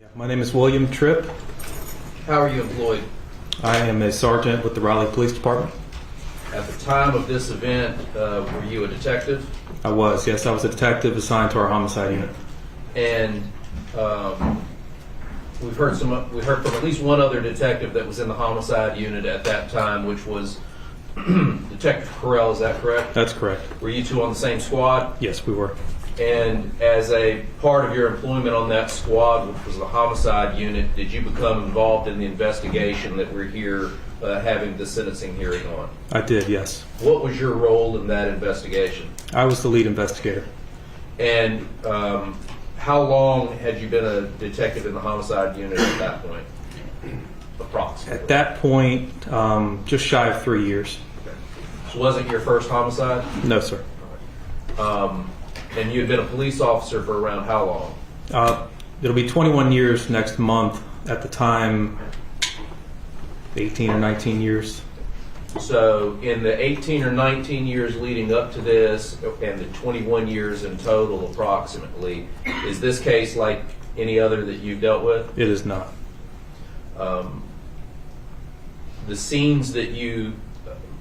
Yeah, my name is William Tripp. How are you employed? I am a sergeant with the Raleigh Police Department. At the time of this event, were you a detective? I was, yes. I was a detective assigned to our homicide unit. And we heard from at least one other detective that was in the homicide unit at that time, which was Detective Carell. Is that correct? That's correct. Were you two on the same squad? Yes, we were. And as a part of your employment on that squad, which was the homicide unit, did you become involved in the investigation that we're here having the sentencing hearing on? I did, yes. What was your role in that investigation? I was the lead investigator. And how long had you been a detective in the homicide unit at that point? Approximately. At that point, just shy of 3 years. Okay. So wasn't your first homicide? No, sir. And you had been a police officer for around how long? It'll be 21 years next month. At the time, 18 or 19 years. So in the 18 or 19 years leading up to this, and the 21 years in total approximately, is this case like any other that you've dealt with? It is not. The scenes that you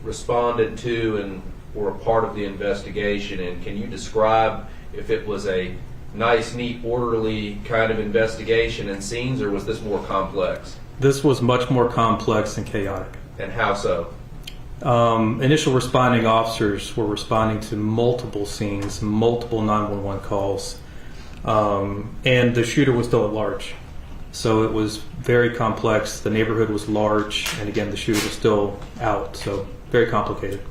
responded to and were a part of the investigation, and can you describe if it was a nice, neat, orderly kind of investigation and scenes, or was this more complex? This was much more complex and chaotic. And how so? Initial responding officers were responding to multiple scenes, multiple 911 calls, and the shooter was still at large. So it was very complex. The neighborhood was large, and again, the shooter was still out, so very complicated.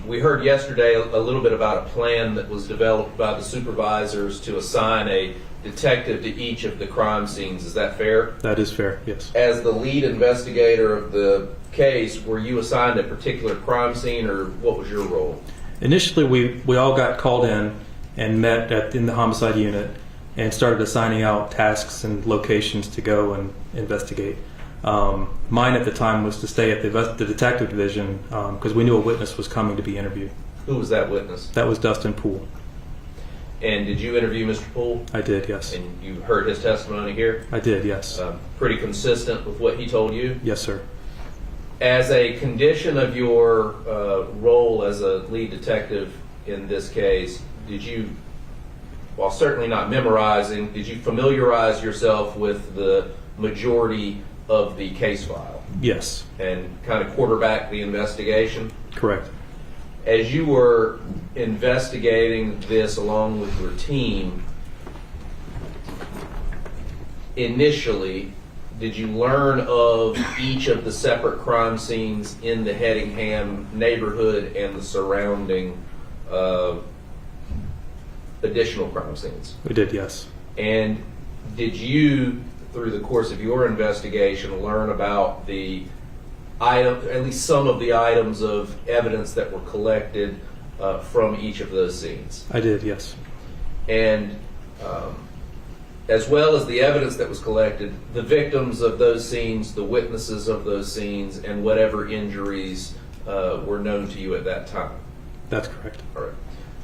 We heard yesterday a little bit about a plan that was developed by the supervisors to assign a detective to each of the crime scenes. Is that fair? That is fair, yes. As the lead investigator of the case, were you assigned a particular crime scene, or what was your role? Initially, we all got called in and met in the homicide unit and started assigning out tasks and locations to go and investigate. Mine at the time was to stay at the detective division because we knew a witness was coming to be interviewed. Who was that witness? That was Dustin Poole. And did you interview Mr. Poole? I did, yes. And you heard his testimony here? I did, yes. Pretty consistent with what he told you? Yes, sir. As a condition of your role as a lead detective in this case, did you, while certainly not memorizing, did you familiarize yourself with the majority of the case file? Yes. And kind of quarterback the investigation? Correct. As you were investigating this along with your team, initially, did you learn of each of the separate crime scenes in the Hedingham neighborhood and the surrounding additional crime scenes? We did, yes. And did you, through the course of your investigation, learn about the item, at least some of the items of evidence that were collected from each of those scenes? I did, yes. And as well as the evidence that was collected, the victims of those scenes, the witnesses of those scenes, and whatever injuries were known to you at that time? That's correct. All right.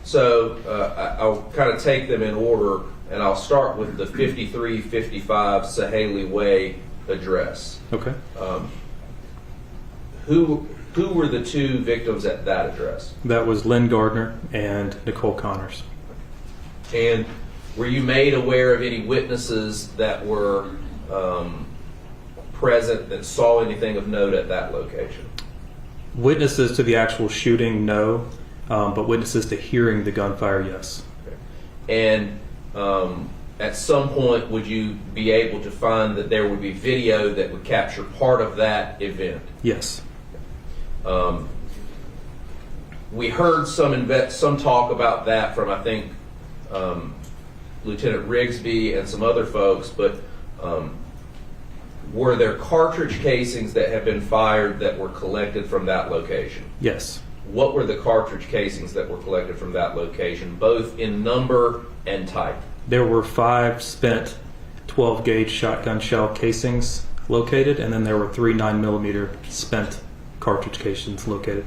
So I'll kind of take them in order, and I'll start with the 5355 Sahaley Way address. Okay. Who were the two victims at that address? That was Lynn Gardner and Nicole Connors. And were you made aware of any witnesses that were present that saw anything of note at that location? Witnesses to the actual shooting, no. But witnesses to hearing the gunfire, yes. Okay. And at some point, would you be able to find that there would be video that would capture part of that event? Yes. We heard some talk about that from, I think, Lieutenant Rigsby and some other folks, but were there cartridge casings that have been fired that were collected from that location? Yes. What were the cartridge casings that were collected from that location, both in number and type? There were 5 spent 12-gauge shotgun shell casings located, and then there were 3 9mm spent cartridge casings located.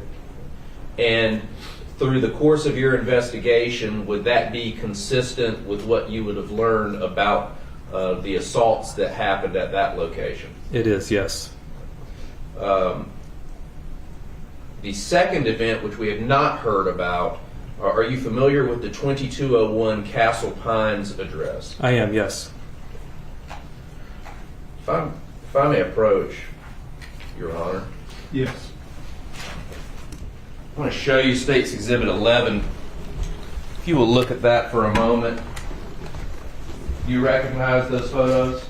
And through the course of your investigation, would that be consistent with what you would have learned about the assaults that happened at that location. It is, yes. The second event, which we have not heard about, are you familiar with the 2201 Castle Pines address? I am, yes. If I may approach, Your Honor. Yes. I want to show you State's Exhibit 11. If you will look at that for a moment. Do you recognize those photos?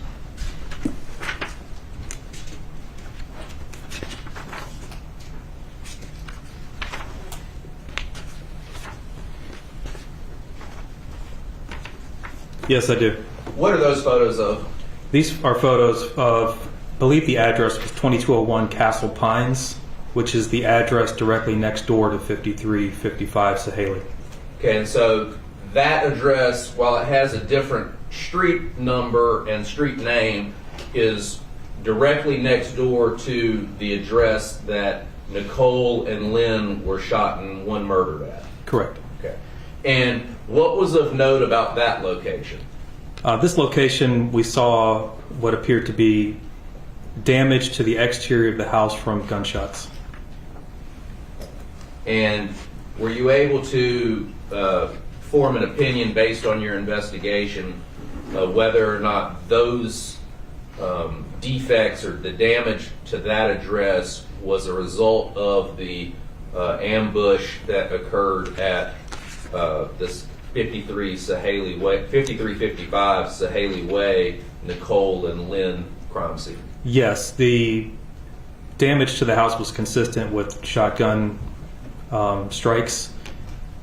Yes, I do. What are those photos of? These are photos of, I believe the address was 2201 Castle Pines, which is the address directly next door to 5355 Sahaley. Okay, and so that address, while it has a different street number and street name, is directly next door to the address that Nicole and Lynn were shot and one murdered at. Correct. Okay. And what was of note about that location? This location, we saw what appeared to be damage to the exterior of the house from gunshots. And were you able to form an opinion based on your investigation whether or not those defects or the damage to that address was a result of the ambush that occurred at this 5355 Sahaley Way, Nicole and Lynn crime scene? Yes, the damage to the house was consistent with shotgun strikes.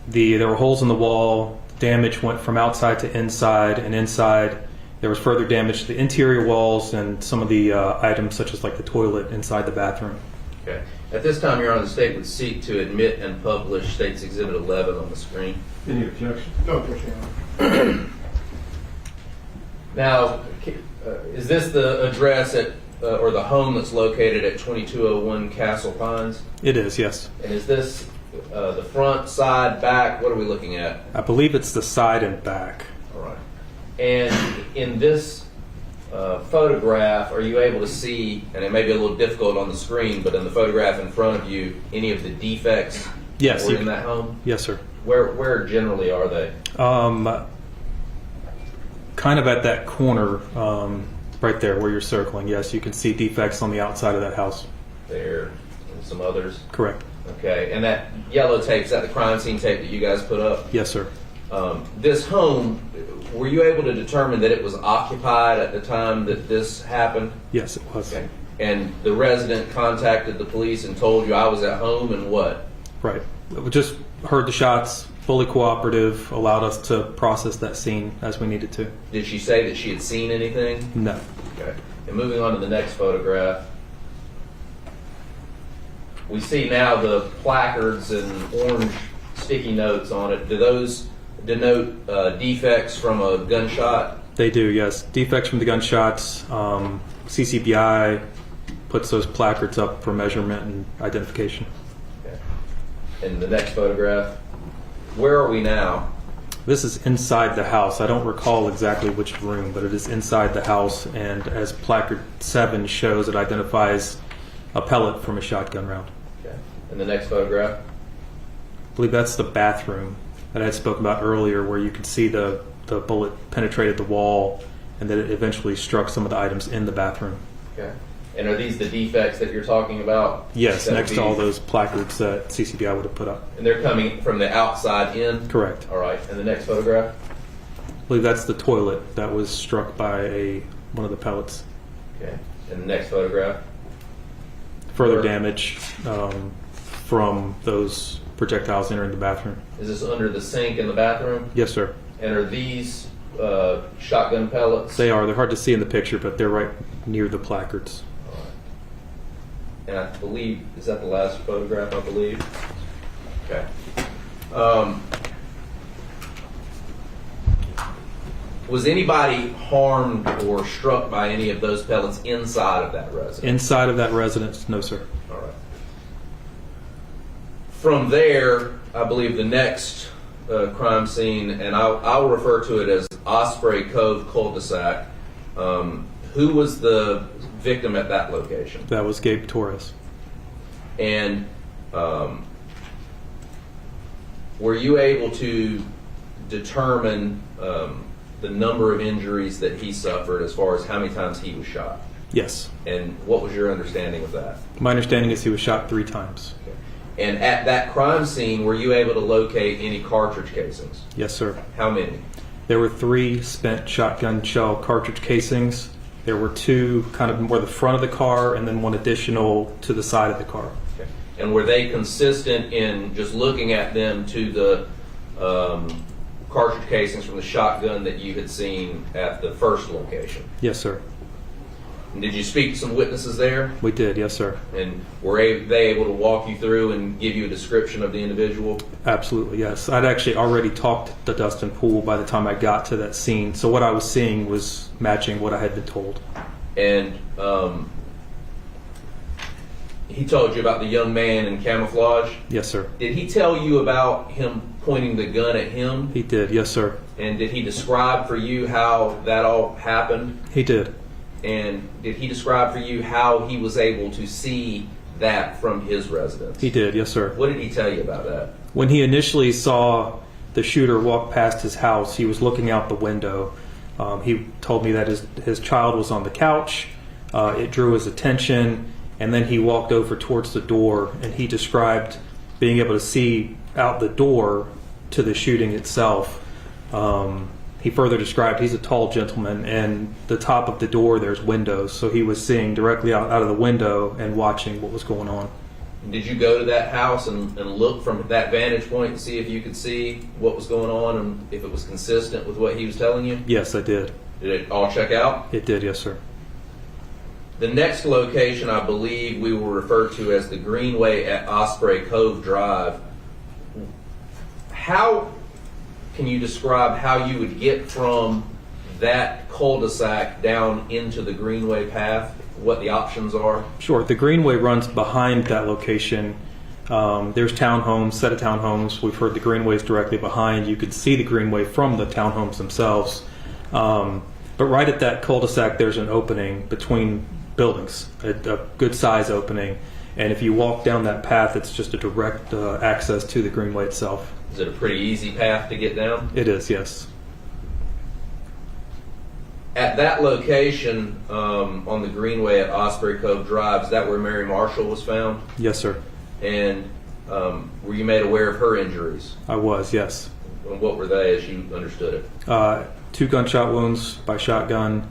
There were holes in the wall. Damage went from outside to inside, and inside there was further damage to the interior walls and some of the items such as like the toilet inside the bathroom. Okay. At this time, Your Honor, the State would seek to admit and publish State's Exhibit 11 on the screen. Any objection? No objection. Now, is this the address at or the home that's located at 2201 Castle Pines? It is, yes. And is this the front, side, back? What are we looking at? I believe it's the side and back. All right. And in this photograph, are you able to see, and it may be a little difficult on the screen, but in the photograph in front of you, any of the defects Yes. were in that home? Yes, sir. Where generally are they? Kind of at that corner, right there where you're circling. Yes, you can see defects on the outside of that house. There, and some others. Correct. Okay, and that yellow tape, is that the crime scene tape that you guys put up? Yes, sir. This home, were you able to determine that it was occupied at the time that this happened? Yes, it was. Okay. And the resident contacted the police and told you I was at home and what? Right. We just heard the shots, fully cooperative, allowed us to process that scene as we needed to. Did she say that she had seen anything? No. Okay. And moving on to the next photograph, we see now the placards and orange sticky notes on it. Do those denote defects from a gunshot? They do, yes. Defects from the gunshots. CCBI puts those placards up for measurement and identification. Okay. And the next photograph, where are we now? This is inside the house. I don't recall exactly which room, but it is inside the house, and as placard 7 shows, it identifies a pellet from a shotgun round. Okay. And the next photograph? I believe that's the bathroom that I had spoken about earlier, where you could see the bullet penetrated the wall and that it eventually struck some of the items in the bathroom. Okay. And are these the defects that you're talking about? Yes, next to all those placards that CCBI would have put up. And they're coming from the outside in? Correct. All right. And the next photograph? I believe that's the toilet that was struck by one of the pellets. Okay. And the next photograph? Further damage from those projectiles entering the bathroom. Is this under the sink in the bathroom? Yes, sir. And are these shotgun pellets? They are. They're hard to see in the picture, but they're right near the placards. All right. And I believe, is that the last photograph, I believe? Okay. Was anybody harmed or struck by any of those pellets inside of that residence? Inside of that residence, no, sir. All right. From there, I believe the next crime scene, and I'll refer to it as Osprey Cove cul-de-sac, Who was the victim at that location? That was Gabe Torres. And were you able to determine the number of injuries that he suffered as far as how many times he was shot? Yes. And what was your understanding of that? My understanding is he was shot 3 times. And at that crime scene, were you able to locate any cartridge casings? Yes, sir. How many? There were 3 spent shotgun shell cartridge casings. There were 2 kind of more the front of the car and then 1 additional to the side of the car. Okay. And were they consistent in just looking at them to the cartridge casings from the shotgun that you had seen at the first location? Yes, sir. And did you speak to some witnesses there? We did, yes, sir. And were they able to walk you through and give you a description of the individual? Absolutely, yes. I'd actually already talked to Dustin Poole by the time I got to that scene, so what I was seeing was matching what I had been told. And he told you about the young man in camouflage? Yes, sir. Did he tell you about him pointing the gun at him? He did, yes, sir. And did he describe for you how that all happened? He did. And did he describe for you how he was able to see that from his residence? He did, yes, sir. What did he tell you about that? When he initially saw the shooter walk past his house, he was looking out the window. He told me that his child was on the couch. It drew his attention, and then he walked over towards the door, and he described being able to see out the door to the shooting itself. He further described he's a tall gentleman, and the top of the door there's windows, so he was seeing directly out of the window and watching what was going on. Did you go to that house and look from that vantage point and see if you could see what was going on and if it was consistent with what he was telling you? Yes, I did. Did it all check out? It did, yes, sir. The next location I believe we will refer to as the Greenway at Osprey Cove Drive. How can you describe how you would get from that cul-de-sac down into the Greenway path? What the options are? Sure. The Greenway runs behind that location. There's townhomes, set of townhomes. We've heard the Greenway's directly behind. You could see the Greenway from the townhomes themselves. But right at that cul-de-sac, there's an opening between buildings, a good size opening. And if you walk down that path, it's just a direct access to the Greenway itself. Is it a pretty easy path to get down? It is, yes. At that location on the Greenway at Osprey Cove Drive, is that where Mary Marshall was found? Yes, sir. And were you made aware of her injuries? I was, yes. And what were they as you understood it? 2 gunshot wounds by shotgun,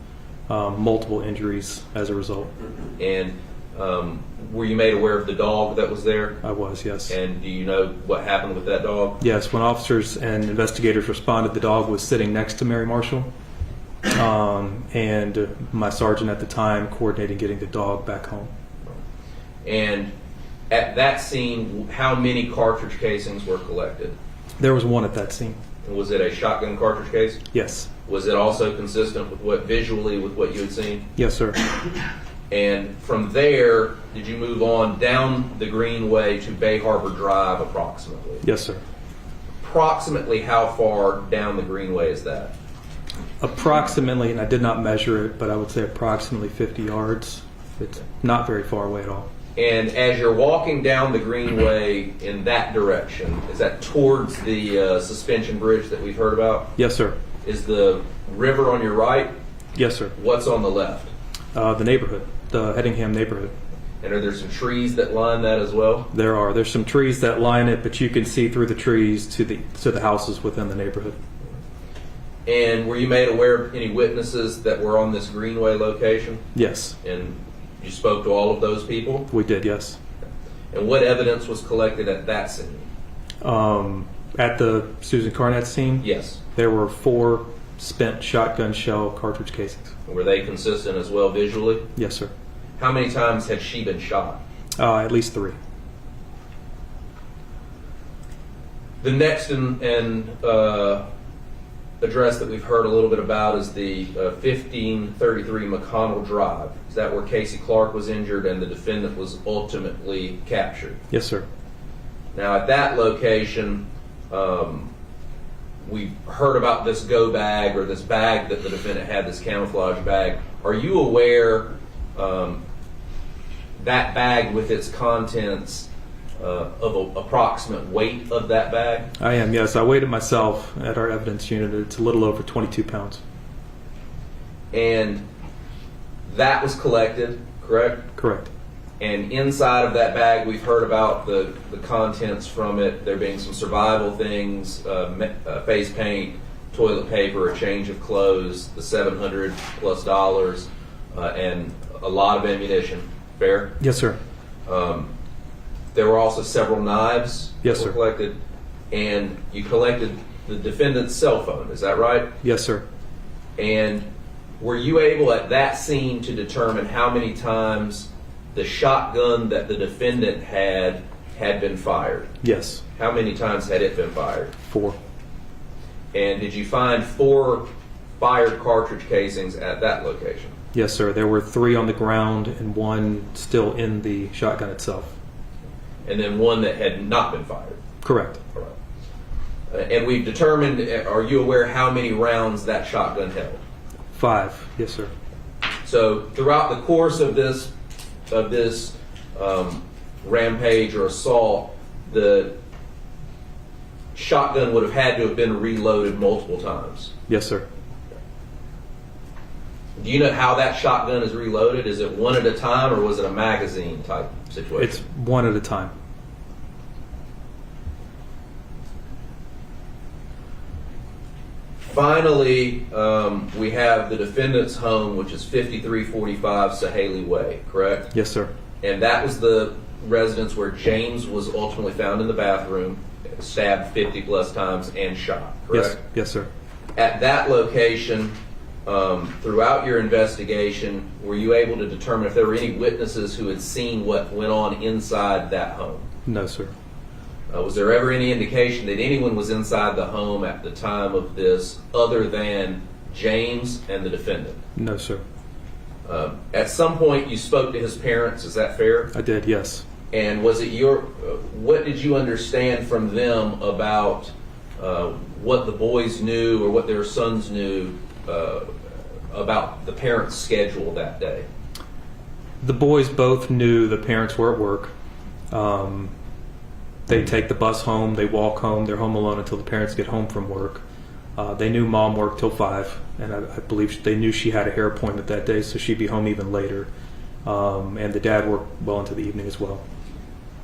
multiple injuries as a result. And were you made aware of the dog that was there? I was, yes. And do you know what happened with that dog? Yes, when officers and investigators responded, the dog was sitting next to Mary Marshall. And my sergeant at the time coordinated getting the dog back home. And at that scene, how many cartridge casings were collected? There was 1 at that scene. And was it a shotgun cartridge case? Yes. Was it also consistent with what visually with what you had seen? Yes, sir. And from there, did you move on down the Greenway to Bay Harbor Drive approximately? Yes, sir. Approximately how far down the Greenway is that? Approximately, and I did not measure it, but I would say approximately 50 yards. It's not very far away at all. And as you're walking down the Greenway in that direction, is that towards the suspension bridge that we've heard about? Yes, sir. Is the river on your right? Yes, sir. What's on the left? The neighborhood, the Headingham neighborhood. And are there some trees that line that as well? There are. There's some trees that line it, but you can see through the trees to the houses within the neighborhood. And were you made aware of any witnesses that were on this Greenway location? Yes. And you spoke to all of those people? We did, yes. And what evidence was collected at that scene? At the Susan Carnett scene? Yes. There were 4 spent shotgun shell cartridge casings. Were they consistent as well visually? Yes, sir. How many times had she been shot? At least 3. The next address that we've heard a little bit about is the 1533 McConnell Drive. Is that where Casey Clark was injured and the defendant was ultimately captured? Yes, sir. Now, at that location, we heard about this go bag or this bag that the defendant had, this camouflage bag. Are you aware that bag with its contents of an approximate weight of that bag? I am, yes. I weighed it myself at our evidence unit. It's a little over 22 pounds. And that was collected, correct? Correct. And inside of that bag, we've heard about the contents from it, there being some survival things, face paint, toilet paper, a change of clothes, the $700+ and a lot of ammunition. Fair? Yes, sir. There were also several knives Yes, that were sir. collected, and you collected the defendant's cell phone. Is that right? Yes, sir. And were you able at that scene to determine how many times the shotgun that the defendant had been fired? Yes. How many times had it been fired? 4. And did you find 4 fired cartridge casings at that location? Yes, sir. There were 3 on the ground and 1 still in the shotgun itself. And then 1 that had not been fired? Correct. All right. And we've determined, are you aware how many rounds that shotgun held? 5. Yes, sir. So throughout the course of this rampage or assault, the shotgun would have had to have been reloaded multiple times. Yes, sir. Do you know how that shotgun is reloaded? Is it one at a time, or was it a magazine type situation? It's 1 at a time. Finally, we have the defendant's home, which is 5345 Sahaley Way, correct? Yes, sir. And that was the residence where James was ultimately found in the bathroom, stabbed 50+ times and shot, correct? Yes, yes, sir. At that location, throughout your investigation, were you able to determine if there were any witnesses who had seen what went on inside that home? No, sir. Was there ever any indication that anyone was inside the home at the time of this other than James and the defendant? No, sir. At some point you spoke to his parents, is that fair? I did, yes. And was it what did you understand from them about what the boys knew or what their sons knew about the parents' schedule that day? The boys both knew the parents were at work. They take the bus home, they walk home, they're home alone until the parents get home from work. They knew mom worked till 5, and I believe they knew she had a hair appointment that day, so she'd be home even later. And the dad worked well into the evening as well.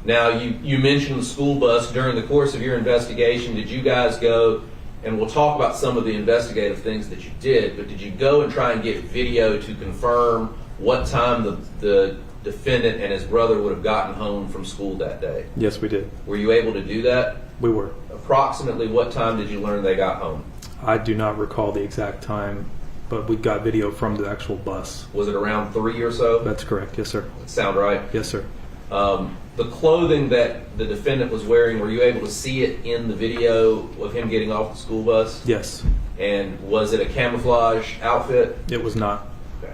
Now, you mentioned the school bus. During the course of your investigation, did you guys go, and we'll talk about some of the investigative things that you did, but did you go and try and get video to confirm what time the defendant and his brother would have gotten home from school that day? Yes, we did. Were you able to do that? We were. Approximately what time did you learn they got home? I do not recall the exact time, but we got video from the actual bus. Was it around 3 or so? That's correct. Yes, sir. Sound right? Yes, sir. The clothing that the defendant was wearing, were you able to see it in the video of him getting off the school bus? Yes. And was it a camouflage outfit? It was not. Okay.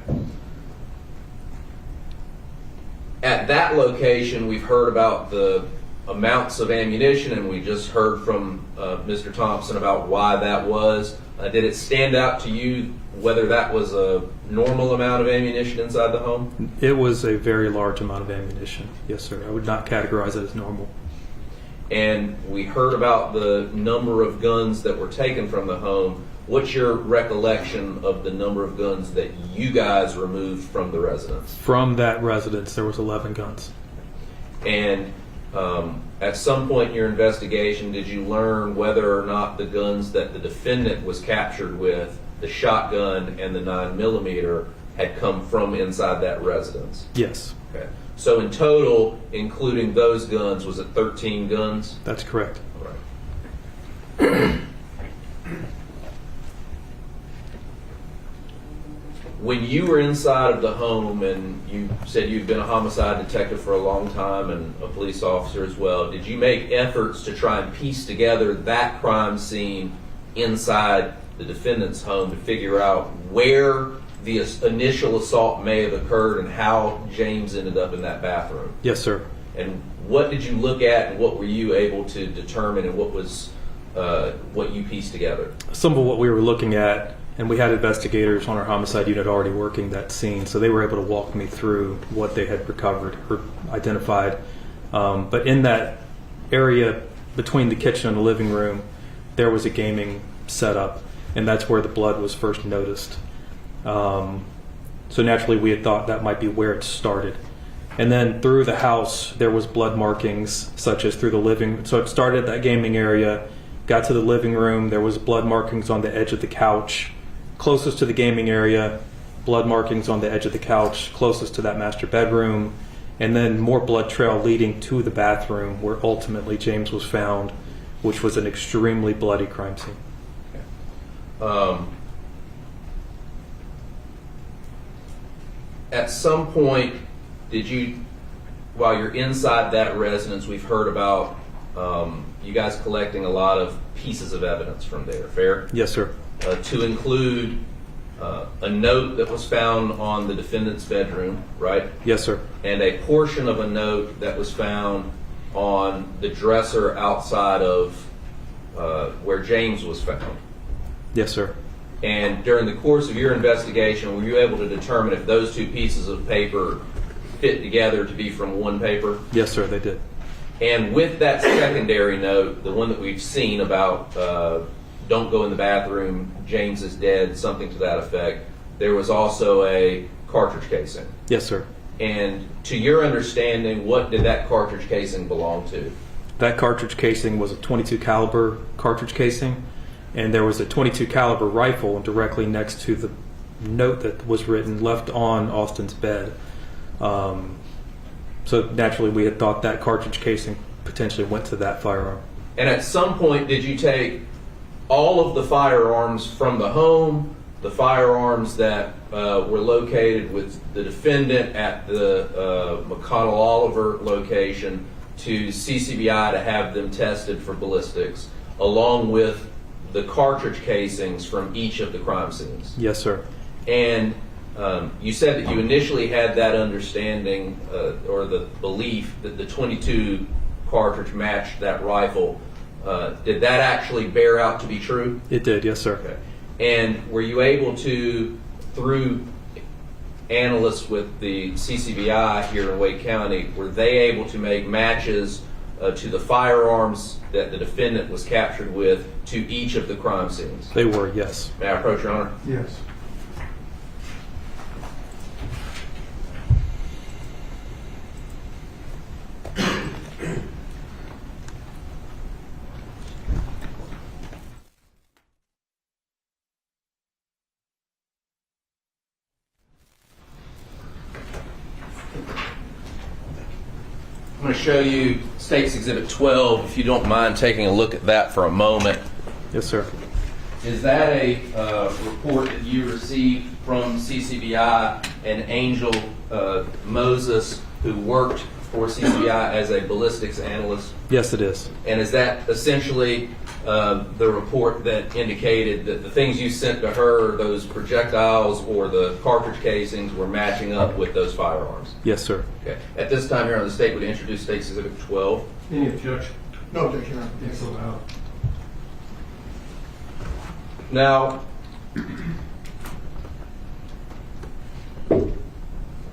At that location, we've heard about the amounts of ammunition, and we just heard from Mr. Thompson about why that was. Did it stand out to you whether that was a normal amount of ammunition inside the home? It was a very large amount of ammunition. Yes, sir. I would not categorize it as normal. And we heard about the number of guns that were taken from the home. What's your recollection of the number of guns that you guys removed from the residence? From that residence, there was 11 guns. And at some point in your investigation, did you learn whether or not the guns that the defendant was captured with, the shotgun and the 9mm, had come from inside that residence? Yes. Okay. So in total, including those guns, was it 13 guns? That's correct. All right. When you were inside of the home, and you said you'd been a homicide detective for a long time and a police officer as well, did you make efforts to try and piece together that crime scene inside the defendant's home to figure out where the initial assault may have occurred and how James ended up in that bathroom? Yes, sir. And what did you look at, and what were you able to determine, and what was what you pieced together? Some of what we were looking at, and we had investigators on our homicide unit already working that scene, so they were able to walk me through what they had recovered or identified. But in that area between the kitchen and the living room, there was a gaming setup, and that's where the blood was first noticed. So naturally, we had thought that might be where it started. And then through the house, there was blood markings, such as through the living. So it started at that gaming area, got to the living room. There was blood markings on the edge of the couch, closest to the gaming area. Blood markings on the edge of the couch, closest to that master bedroom, and then more blood trail leading to the bathroom, where ultimately James was found, which was an extremely bloody crime scene. At some point, did you, while you're inside that residence, we've heard about you guys collecting a lot of pieces of evidence from there, fair? Yes, sir. To include a note that was found on the defendant's bedroom, right? Yes, sir. And a portion of a note that was found on the dresser outside of where James was found. Yes, sir. And during the course of your investigation, were you able to determine if those two pieces of paper fit together to be from one paper? Yes, sir, they did. And with that secondary note, the one that we've seen about don't go in the bathroom, James is dead, something to that effect, there was also a cartridge casing. Yes, sir. And to your understanding, what did that cartridge casing belong to? That cartridge casing was a .22 caliber cartridge casing, and there was a .22 caliber rifle directly next to the note that was written, left on Austin's bed. So naturally, we had thought that cartridge casing potentially went to that firearm. And at some point, did you take all of the firearms from the home, the firearms that were located with the defendant at the McConnell Oliver location, to CCBI to have them tested for ballistics, along with the cartridge casings from each of the crime scenes? Yes, sir. And you said that you initially had that understanding or the belief that the .22 cartridge matched that rifle. Did that actually bear out to be true? It did, yes, sir. Okay. And were you able to, through analysts with the CCBI here in Wake County, were they able to make matches to the firearms that the defendant was captured with to each of the crime scenes? They were, yes. May I approach, Your Honor? Yes. I'm going to show you State's Exhibit 12, if you don't mind taking a look at that for a moment. Yes, sir. Is that a report that you received from CCBI and Angel Moses, who worked for CCBI as a ballistics analyst? Yes, it is. And is that essentially the report that indicated that the things you sent to her, those projectiles or the cartridge casings, were matching up with those firearms? Yes, sir. Okay. At this time, Your Honor, the State would introduce State's Exhibit 12. Any objection? No objection, Your Honor. Yes, allowed. Now,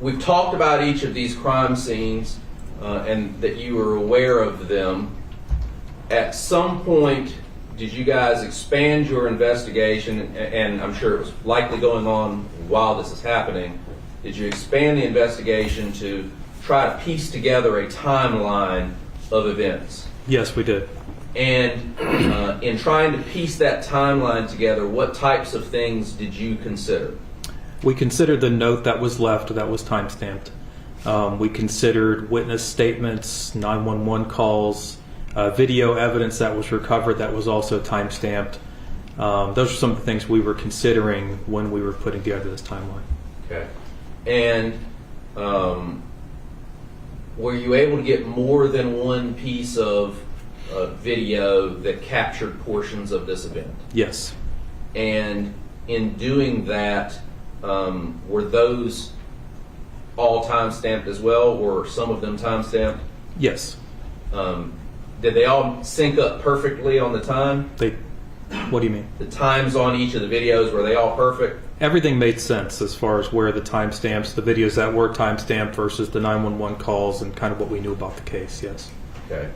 we've talked about each of these crime scenes and that you were aware of them. At some point, did you guys expand your investigation, and I'm sure it was likely going on while this is happening, did you expand the investigation to try to piece together a timeline of events? Yes, we did. And in trying to piece that timeline together, what types of things did you consider? We considered the note that was left that was time-stamped. We considered witness statements, 911 calls, video evidence that was recovered that was also time-stamped. Those are some of the things we were considering when we were putting together this timeline. Okay. And were you able to get more than one piece of video that captured portions of this event? Yes. And in doing that, were those all time-stamped as well, or some of them time-stamped? Yes. did they all sync up perfectly on the time? What do you mean? The times on each of the videos, were they all perfect? Everything made sense as far as where the timestamps, the videos that were timestamped versus the 911 calls and kind of what we knew about the case, yes. Okay.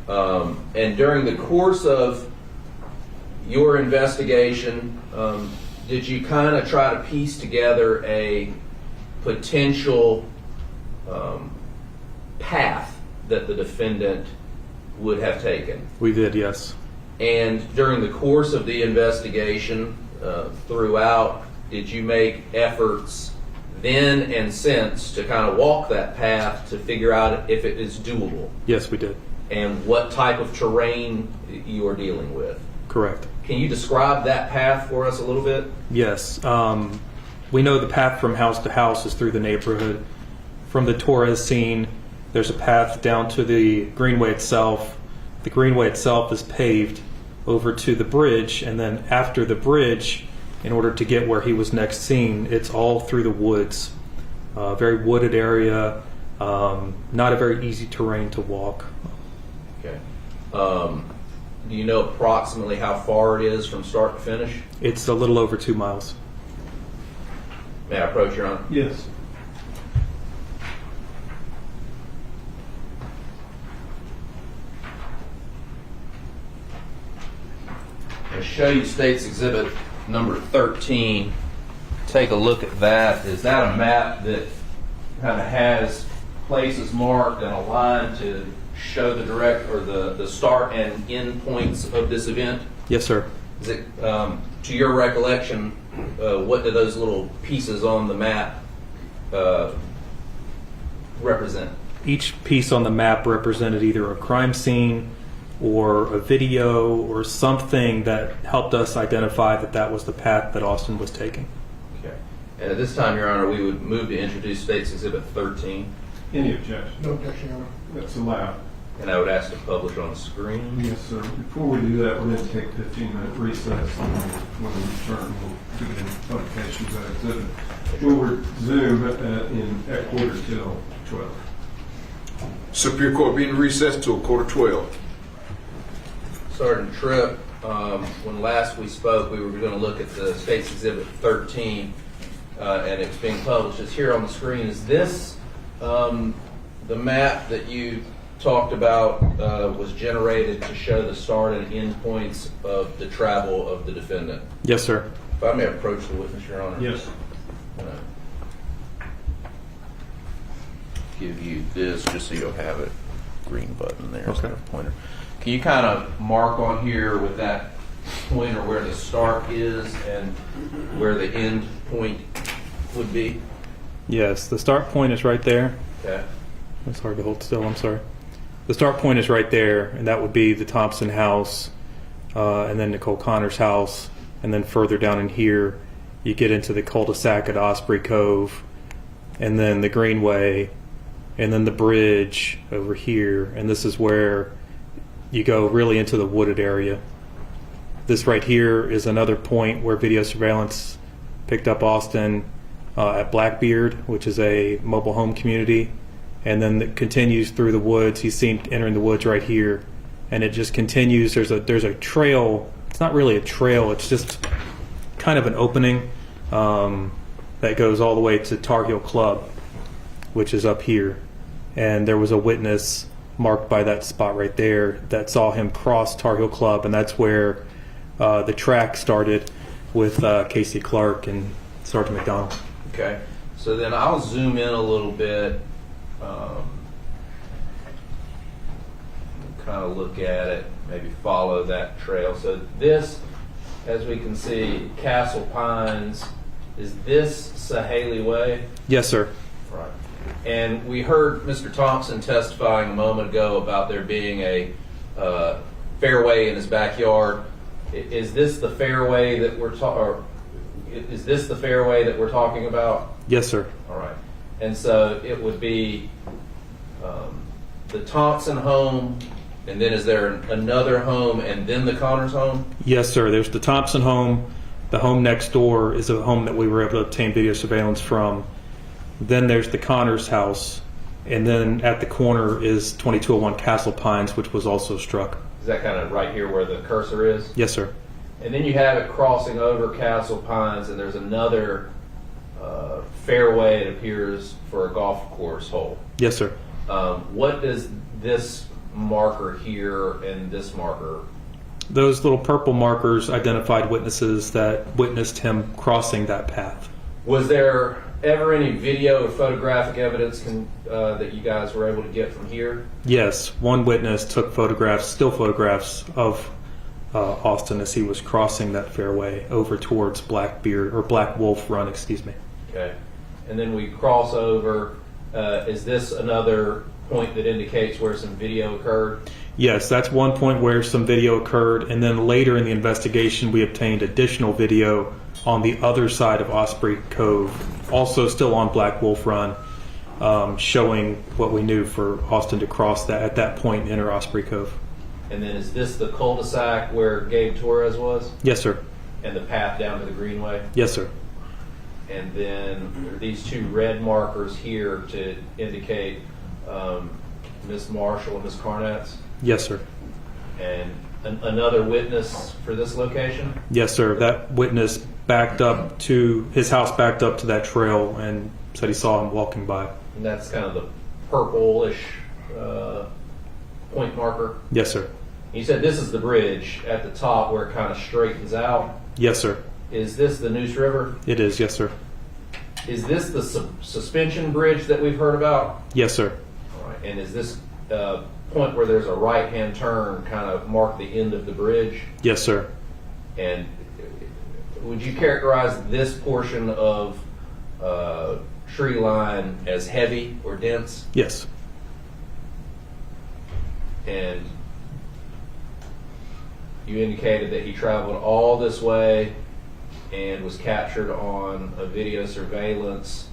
And during the course of your investigation, did you kind of try to piece together a potential path that the defendant would have taken? We did, yes. And during the course of the investigation, throughout, did you make efforts then and since to kind of walk that path to figure out if it is doable? Yes, we did. And what type of terrain you are dealing with? Correct. Can you describe that path for us a little bit? Yes. We know the path from house to house is through the neighborhood. From the Torres scene, there's a path down to the greenway itself. The greenway itself is paved over to the bridge, and then after the bridge, in order to get where he was next seen, it's all through the woods. Very wooded area, not a very easy terrain to walk. Okay. Do you know approximately how far it is from start to finish? It's a little over 2 miles. May I approach, Your Honor? Yes. I'm going to show you State's Exhibit number 13. Take a look at that. Is that a map that kind of has places marked and a line to show the direct or the start and end points of this event? Yes, sir. Is it, to your recollection, what do those little pieces on the map represent? Each piece on the map represented either a crime scene or a video or something that helped us identify that that was the path that Austin was taking. Okay. And at this time, Your Honor, we would move to introduce State's Exhibit 13. Any objection? No objection, Your Honor. That's allowed. And I would ask to publish on the screen. Yes, sir. Before we do that, we're going to take a 15-minute recess. And when we return, we'll begin publication of that exhibit. We'll resume at quarter till 12. Superior Court being recessed till 11:45. Sergeant Tripp, when last we spoke, we were going to look at the State's Exhibit 13, and it's being published. It's here on the screen. Is this the map that you talked about was generated to show the start and end points of the travel of the defendant? Yes, sir. If I may approach the witness, Your Honor. Yes. Give you this just so you'll have it. Green button there. Okay. Pointer. Can you kind of mark on here with that pointer where the start is and where the end point would be? Yes, the start point is right there. Okay. It's hard to hold still, I'm sorry. The start point is right there, and that would be the Thompson house, and then Nicole Connor's house, and then further down in here, you get into the cul-de-sac at Osprey Cove, and then the Greenway, and then the bridge over here, and this is where you go really into the wooded area. This right here is another point where video surveillance picked up Austin at Blackbeard, which is a mobile home community, and then it continues through the woods. He's seen entering the woods right here, and it just continues. There's a trail. It's not really a trail. It's just kind of an opening that goes all the way to Tar Heel Club, which is up here. And there was a witness marked by that spot right there that saw him cross Tar Heel Club, and that's where the track started with Casey Clark and Sergeant McDonald. Okay. So then I'll zoom in a little bit, kind of look at it, maybe follow that trail. So this, as we can see, Castle Pines, is this Sahaley Way? Yes, sir. Right. And we heard Mr. Thompson testifying a moment ago about there being a fairway in his backyard. Is this the fairway that we're talking about? Yes, sir. All right. And so it would be the Thompson home, and then is there another home, and then the Connors home? Yes, sir. There's the Thompson home. The home next door is a home that we were able to obtain video surveillance from. Then there's the Connors house, And then at the corner is 2201 Castle Pines, which was also struck. Is that kind of right here where the cursor is? Yes, sir. And then you have it crossing over Castle Pines, and there's another fairway, it appears, for a golf course hole. Yes, sir. What does this marker here and this marker? Those little purple markers identified witnesses that witnessed him crossing that path. Was there ever any video or photographic evidence that you guys were able to get from here? Yes, one witness took photographs, still photographs of Austin as he was crossing that fairway over towards Black Wolf Run, excuse me. Okay. And then we cross over. Is this another point that indicates where some video occurred? Yes, that's one point where some video occurred, and then later in the investigation we obtained additional video on the other side of Osprey Cove, also still on Black Wolf Run, showing what we knew for Austin to cross that at that point in Inner Osprey Cove. And then is this the cul-de-sac where Gabe Torres was? Yes, sir. And the path down to the greenway? Yes, sir. And then there are these two red markers here to indicate Miss Marshall and Miss Carnat's? Yes, sir. And another witness for this location? Yes, sir. That witness backed up to his house, backed up to that trail, and said he saw him walking by. And that's kind of the purplish point marker? Yes, sir. You said this is the bridge at the top where it kind of straightens out. Yes, sir. Is this the Neuse River? It is. Yes, sir. Is this the suspension bridge that we've heard about? Yes, sir. All right. And is this point where there's a right-hand turn kind of mark the end of the bridge? Yes, sir. And would you characterize this portion of tree line as heavy or dense? Yes. And you indicated that he traveled all this way and was captured on a video surveillance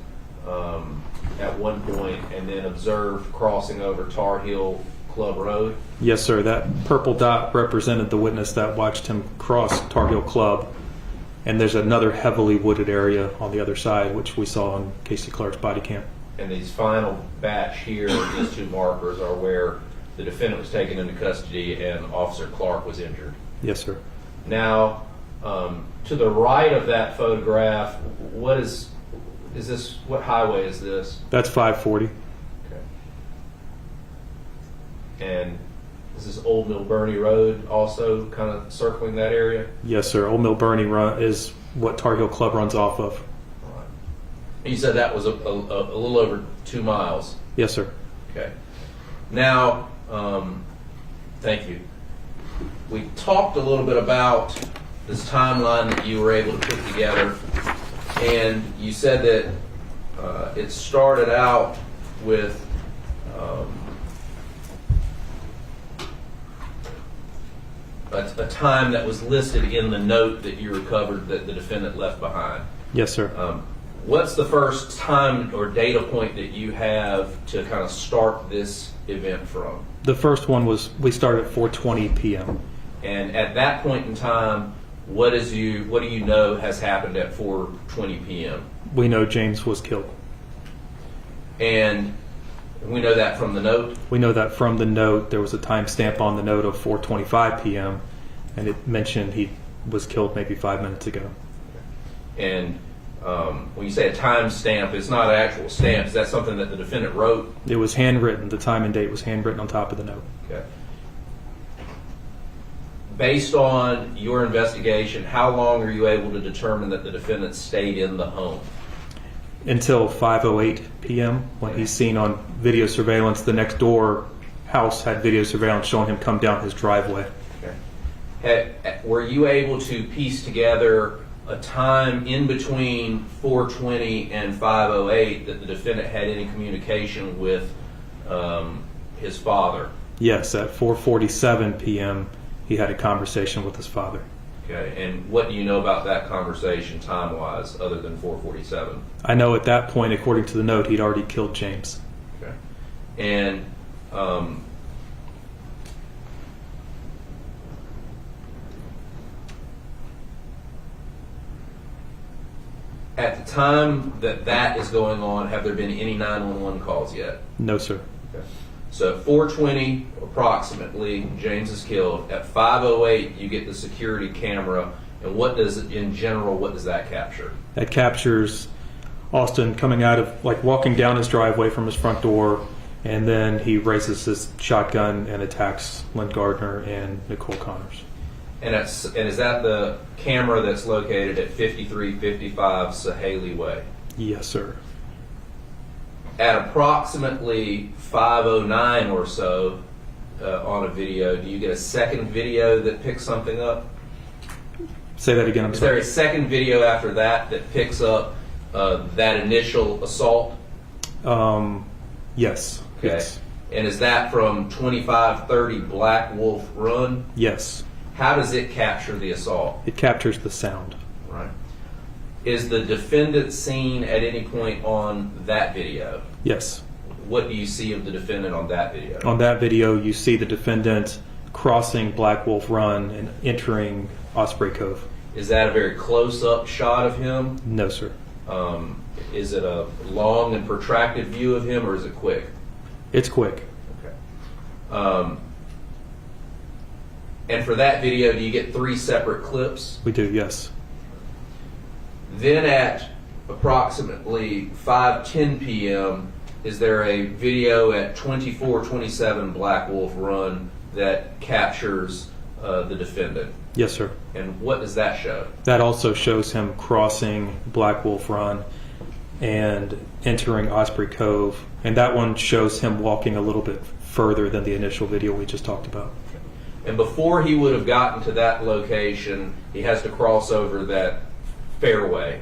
at one point and then observed crossing over Tar Heel Club Road? Yes, sir. That purple dot represented the witness that watched him cross Tar Heel Club. And there's another heavily wooded area on the other side, which we saw on Casey Clark's body cam. And these final batch here, these two markers, are where the defendant was taken into custody and Officer Clark was injured. Yes, sir. Now, to the right of that photograph, what is this? What highway is this? That's 540. Okay. And is this Old Mill Bernie Road also kind of circling that area? Yes, sir. Old Mill Bernie Run is what Tar Heel Club runs off of. All right. You said that was a little over 2 miles. Yes, sir. Okay. Now, thank you. We talked a little bit about this timeline that you were able to put together, and you said that it started out with a time that was listed in the note that you recovered that the defendant left behind. Yes, sir. What's the first time or data point that you have to kind of start this event from? The first one was we started at 4:20 p.m. And at that point in time, what do you know has happened at 4:20 p.m.? We know James was killed. And we know that from the note? We know that from the note. There was a timestamp on the note of 4:25 p.m. and it mentioned he was killed maybe 5 minutes ago. And when you say a timestamp, it's not an actual stamp. Is that something that the defendant wrote? It was handwritten. The time and date was handwritten on top of the note. Okay. Based on your investigation, how long are you able to determine that the defendant stayed in the home? Until 5:08 p.m. when he's seen on video surveillance. The next door house had video surveillance showing him come down his driveway. Okay. Were you able to piece together a time in between 4:20 and 5:08 that the defendant had any communication with his father? Yes, at 4:47 p.m. he had a conversation with his father. Okay, and what do you know about that conversation time-wise other than 4:47? I know at that point, according to the note, he'd already killed James. Okay. And at the the time that that is going on, have there been any 911 calls yet? No, sir. Okay. So at 4:20 approximately, James is killed. At 5:08, you get the security camera. And what does that capture? That captures Austin coming out of, like, walking down his driveway from his front door, and then he raises his shotgun and attacks Lynn Gardner and Nicole Connors. And is that the camera that's located at 5355 Sahaley Way? Yes, sir. At approximately 5:09 or so on a video, do you get a second video that picks something up? Say that again, I'm Is there sorry. a second video after that that picks up that initial assault? Yes. Okay. Yes. And is that from 2530 Black Wolf Run? Yes. How does it capture the assault? It captures the sound. Right. Is the defendant seen at any point on that video? Yes. What do you see of the defendant on that video? On that video, you see the defendant crossing Black Wolf Run and entering Osprey Cove. Is that a very close-up shot of him? No, sir. Is it a long and protracted view of him, or is it quick? It's quick. Okay. And for that video, do you get 3 separate clips? We do, yes. Then at approximately 5:10 p.m., is there a video at 2427 Black Wolf Run that captures the defendant? Yes, sir. And what does that show? That also shows him crossing Black Wolf Run and entering Osprey Cove. And that one shows him walking a little bit further than the initial video we just talked about. And before he would have gotten to that location, he has to cross over that fairway.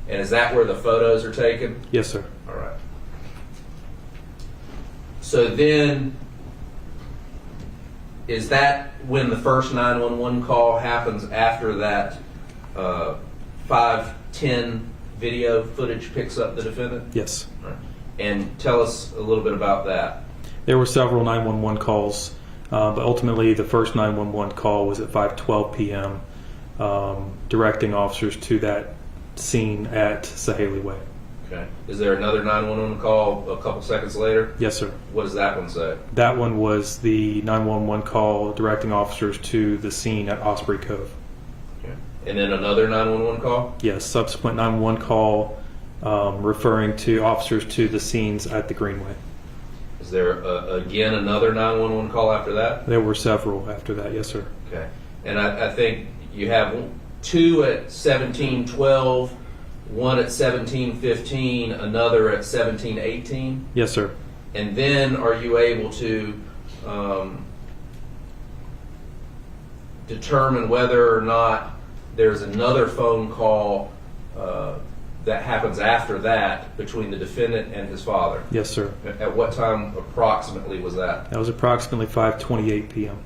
And is that where the photos are taken? Yes, sir. All right. So then, is that when the first 911 call happens after that 5:10 video footage picks up the defendant? Yes. All right. And tell us a little bit about that. There were several 911 calls, but ultimately the first 911 call was at 5:12 p.m., directing officers to that scene at Sahaley Way. Okay. Is there another 911 call a couple seconds later? Yes, sir. What does that one say? That one was the 911 call directing officers to the scene at Osprey Cove. Okay. And then another 911 call? Yes, subsequent 911 call referring to officers to the scenes at the Greenway. Is there again another 911 call after that? There were several after that, yes, sir. Okay. And I think you have 2 at 17:12, 1 at 17:15, another at 17:18. Yes, sir. And then are you able to determine whether or not there's another phone call that happens after that between the defendant and his father? Yes, sir. At what time approximately was that? That was approximately 5:28 p.m.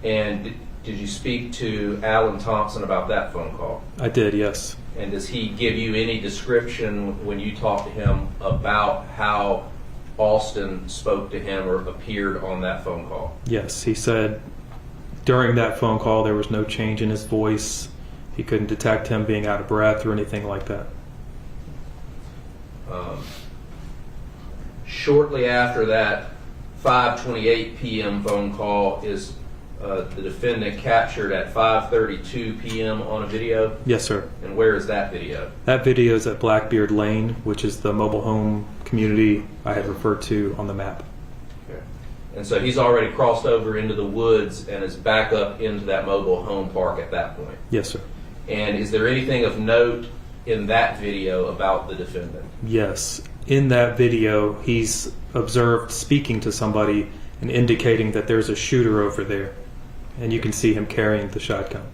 And did you speak to Alan Thompson about that phone call? I did, yes. And does he give you any description when you talk to him about how Austin spoke to him or appeared on that phone call? Yes, he said during that phone call there was no change in his voice. He couldn't detect him being out of breath or anything like that. Shortly after that 5:28 p.m. phone call, is the defendant captured at 5:32 p.m. on a video? Yes, sir. And where is that video? That video is at Blackbeard Lane, which is the mobile home community I had referred to on the map. Okay. And so he's already crossed over into the woods and is back up into that mobile home park at that point. Yes, sir. And is there anything of note in that video about the defendant? Yes. In that video, he's observed speaking to somebody and indicating that there's a shooter over there. And you can see him carrying the shotgun.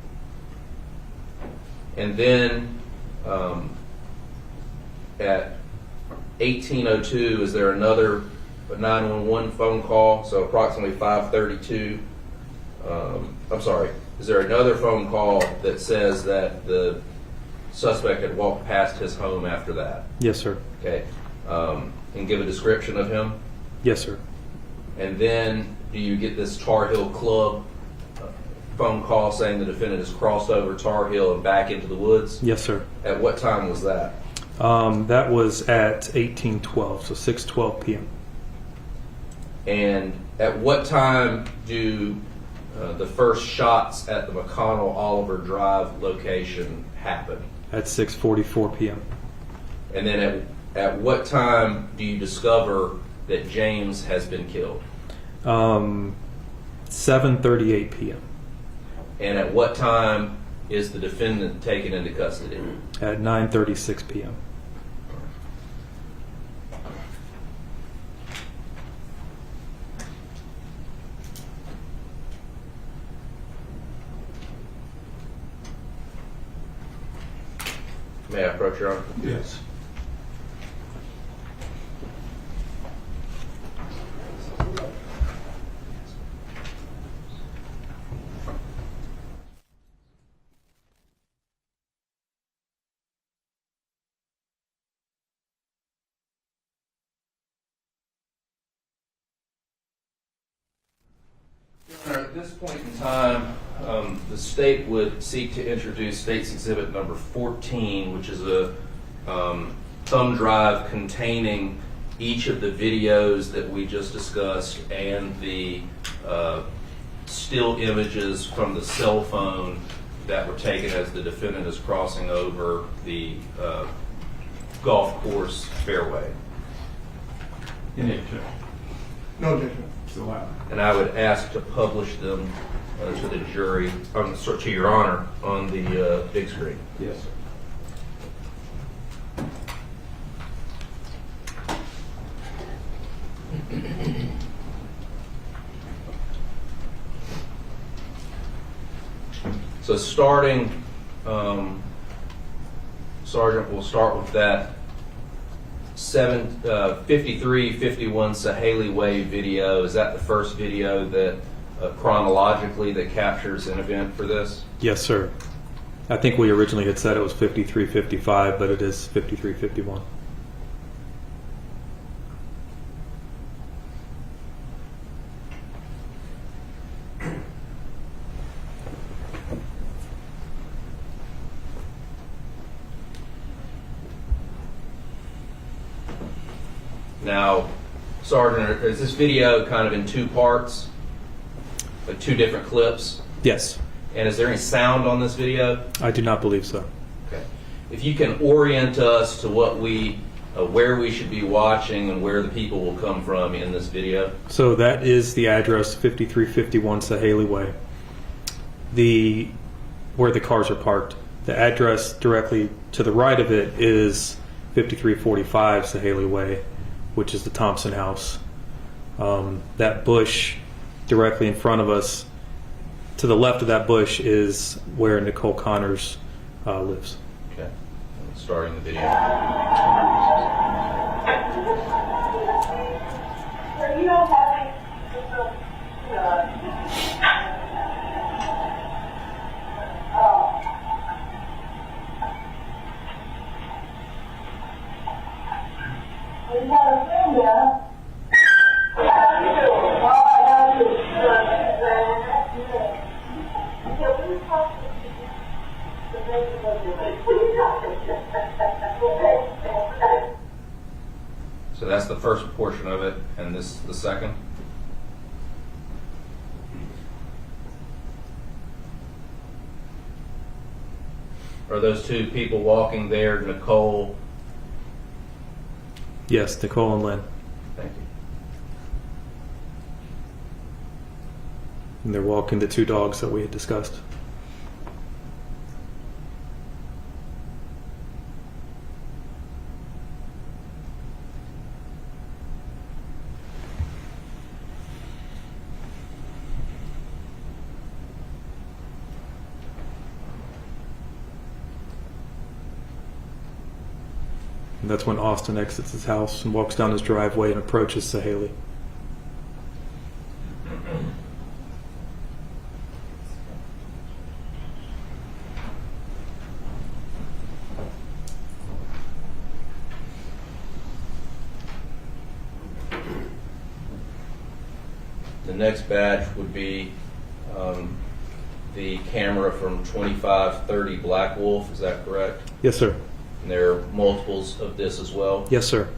And then at 18:02, is there another 911 phone call? So approximately 5:32. I'm sorry. Is there another phone call that says that the suspect had walked past his home after that? Yes, sir. Okay. And give a description of him? Yes, sir. And then do you get this Tar Heel Club phone call saying the defendant has crossed over Tar Hill and back into the woods? Yes, sir. At what time was that? That was at 1812, so 6:12 p.m. And at what time do the first shots at the McConnell Oliver Drive location happen? At 6:44 p.m. And then at what time do you discover that James has been killed? 7:38 p.m. And at what time is the defendant taken into custody? At 9:36 p.m. May I approach, Your Honor? Yes. At this point in time, the state would seek to introduce State's Exhibit number 14, which is a thumb drive containing each of the videos that we just discussed and the still images from the cell phone that were taken as the defendant is crossing over the golf course fairway. Any objection? No objection. It's allowed. And I would ask to publish them to the jury, to Your Honor, on the big screen. Yes, sir. So starting, Sergeant, we'll start with that 5351 Sahaley Way video. Is that the first video that chronologically that captures an event for this? Yes, sir. I think we originally had said it was 53:55, but it is 53:51. Now, Sergeant, is this video kind of in two parts? Like two different clips? Yes, And is there any sound on this video? I do not believe so. Okay. If you can orient us to what where we should be watching and where the people will come from in this video. So that is the address, 5351 Sahaley Way. Where the cars are parked. The address directly to the right of it is 5345 Sahaley Way, which is the Thompson house. That bush directly in front of us, to the left of that bush, is where Nicole Connors lives. Okay. Starting the video. So that's the first portion of it, and this is the second. Are those two people walking there, Nicole? Yes, Nicole and Lynn. Thank you. And they're walking the two dogs that we had discussed. And that's when Austin exits his house and walks down his driveway and approaches Sahaley. The next batch would be the camera from 2530 Black Wolf, is that correct? Yes, sir. And there are multiples of this as well? Yes, sir.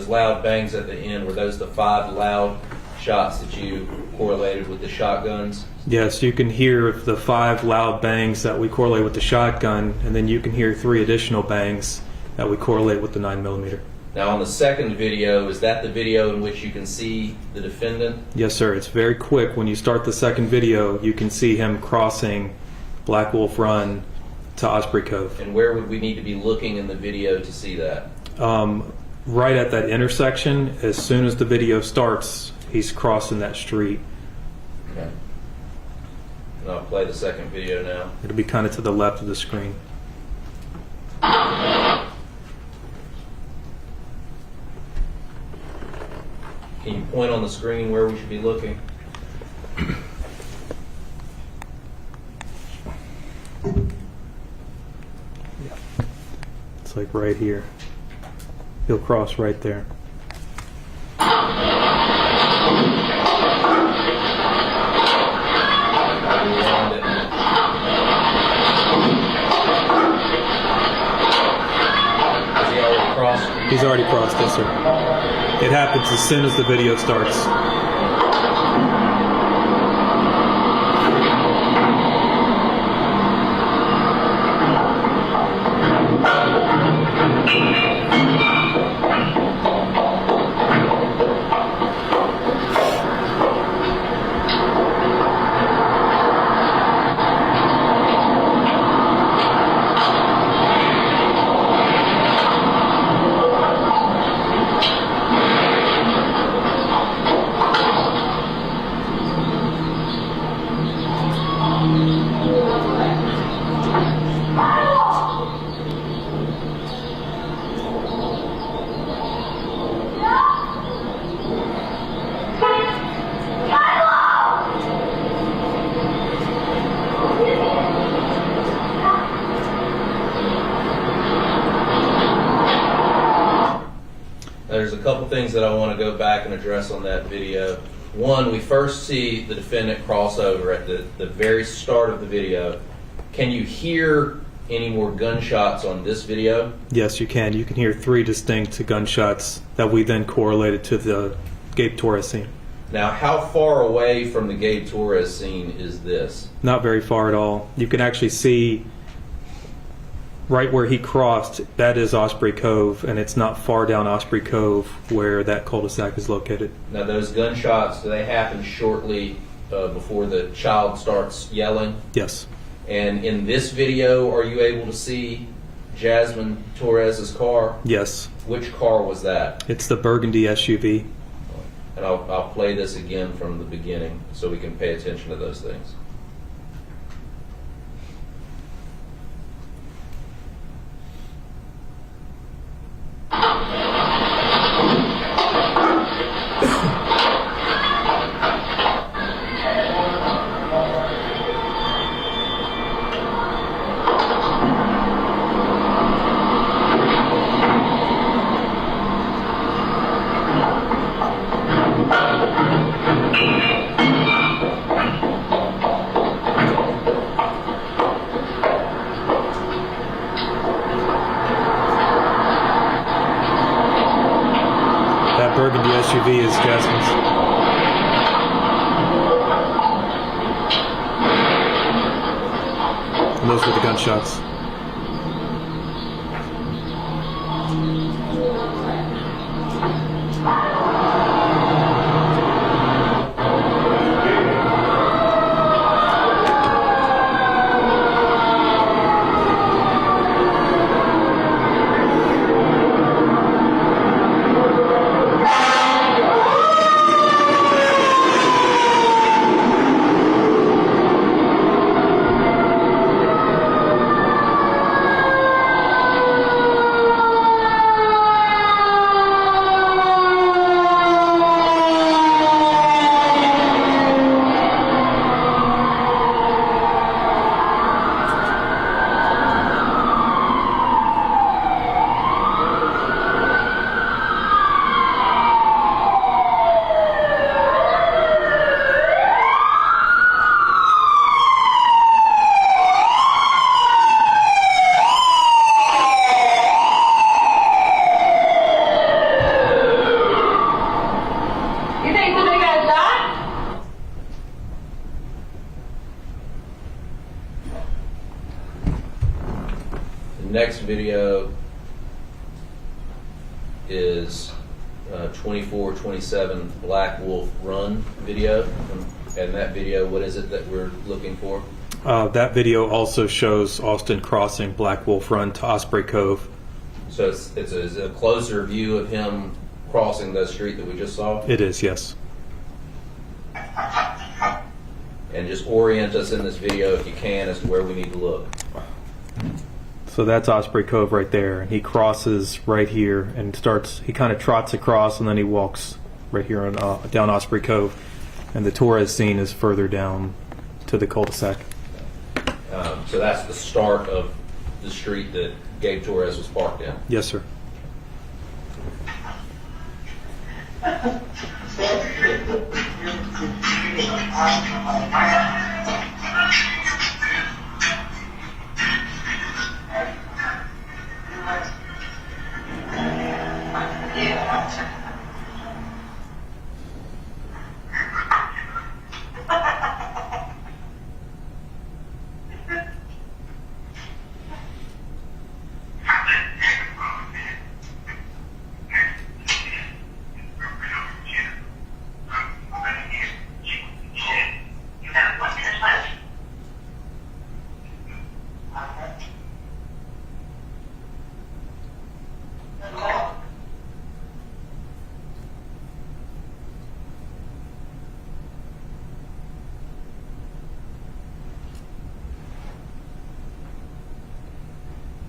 Loud bangs at the end, were those the 5 loud shots that you correlated with the shotguns? Yes, you can hear the 5 loud bangs that we correlate with the shotgun, and then you can hear 3 additional bangs that we correlate with the 9mm. Now on the second video, is that the video in which you can see the defendant? Yes, sir. It's very quick. When you start the second video, you can see him crossing Black Wolf Run to Osprey Cove. And where would we need to be looking in the video to see that? Right at that intersection, as soon as the video starts, he's crossing that street. Okay. And I'll play the second video now. It'll be kind of to the left of the screen. Can you point on the screen where we should be looking? It's like right here. He'll cross right there. He's already crossed, yes, sir. It happens as soon as the video starts. There's a couple things that I want to go back and address on that video. One, we first see the defendant cross over at the very start of the video. Can you hear any more gunshots on this video? Yes, you can. You can hear 3 distinct gunshots that we then correlated to the Gabe Torres scene. Now, how far away from the Gabe Torres scene is this? Not very far at all. You can actually see right where he crossed, that is Osprey Cove, and it's not far down Osprey Cove where that cul-de-sac is located. Now, those gunshots, do they happen shortly before the child starts yelling? Yes. And in this video, are you able to see Jasmine Torres's car? Yes. Which car was that? It's the burgundy SUV. And I'll play this again from the beginning so we can pay attention to those things. V is Jasmine's. And those were the gunshots. Next video is 2427 Black Wolf Run video. And that video, what is it that we're looking for? That video also shows Austin crossing Black Wolf Run to Osprey Cove. So it's a closer view of him crossing the street that we just saw? It is, yes. And just orient us in this video, if you can, as to where we need to look. So that's Osprey Cove right there. And he crosses right here and he kind of trots across, and then he walks right here on down Osprey Cove. And the Torres scene is further down to the cul-de-sac. So that's the start of the street that Gabe Torres was parked in. Yes, sir.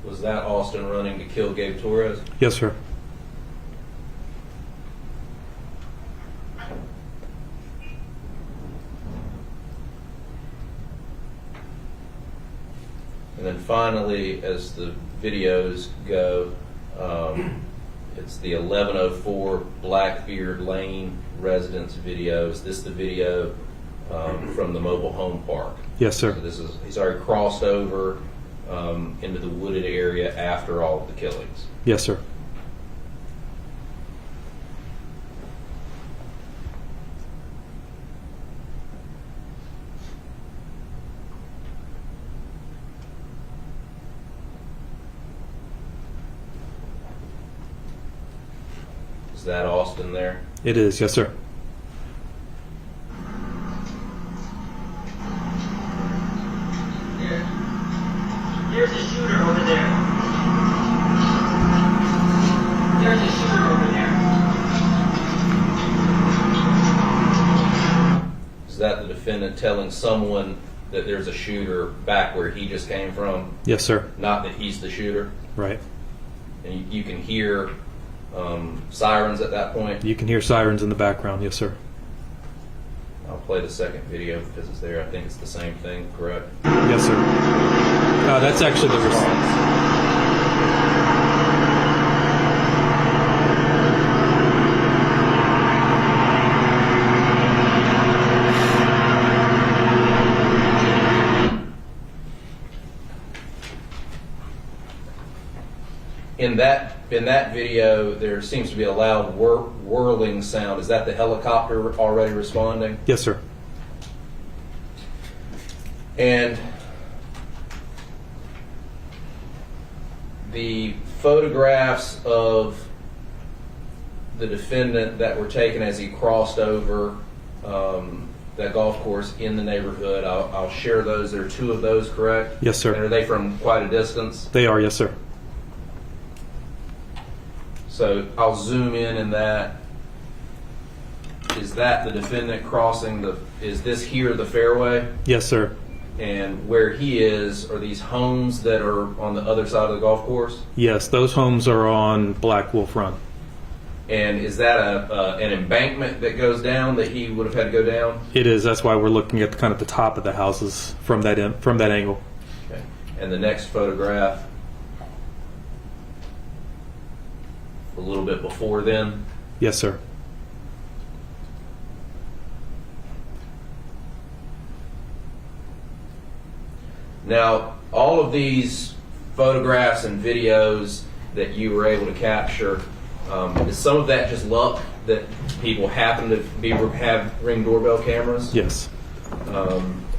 Was that Austin running to kill Gabe Torres? Yes, sir. And then finally, as the videos go, it's the 1104 Blackbeard Lane residence video. Is this the video from the mobile home park? Yes, sir. So he's already crossed over into the wooded area after all of the killings. Yes, sir. Is that Austin there? It is, yes, sir. There's a shooter over there. There's a shooter over there. Is that the defendant telling someone that there's a shooter back where he just came from? Yes, sir. Not that he's the shooter? Right. And you can hear sirens at that point? You can hear sirens in the background, yes, sir. I'll play the second video because it's there. I think it's the same thing, correct? Yes, sir. That's actually the In that in that video, there seems to be a loud whirling sound. Is that the helicopter already responding? Yes, sir. And the photographs of the defendant that were taken as he crossed over that golf course in the neighborhood, I'll share those. There are two of those, correct? Yes, sir. And are they from quite a distance? They are, yes, sir. So I'll zoom in that. Is that the defendant crossing is this here the fairway? Yes, sir. And where he is, are these homes that are on the other side of the golf course? Yes, those homes are on Black Wolf Run. And is that an embankment that goes down that he would have had to go down? It is. That's why we're looking at kind of the top of the houses from that angle. Okay. And the next photograph, a little bit before then. Yes, sir. Now, all of these photographs and videos that you were able to capture, is some of that just luck that people happen to have Ring doorbell cameras? Yes.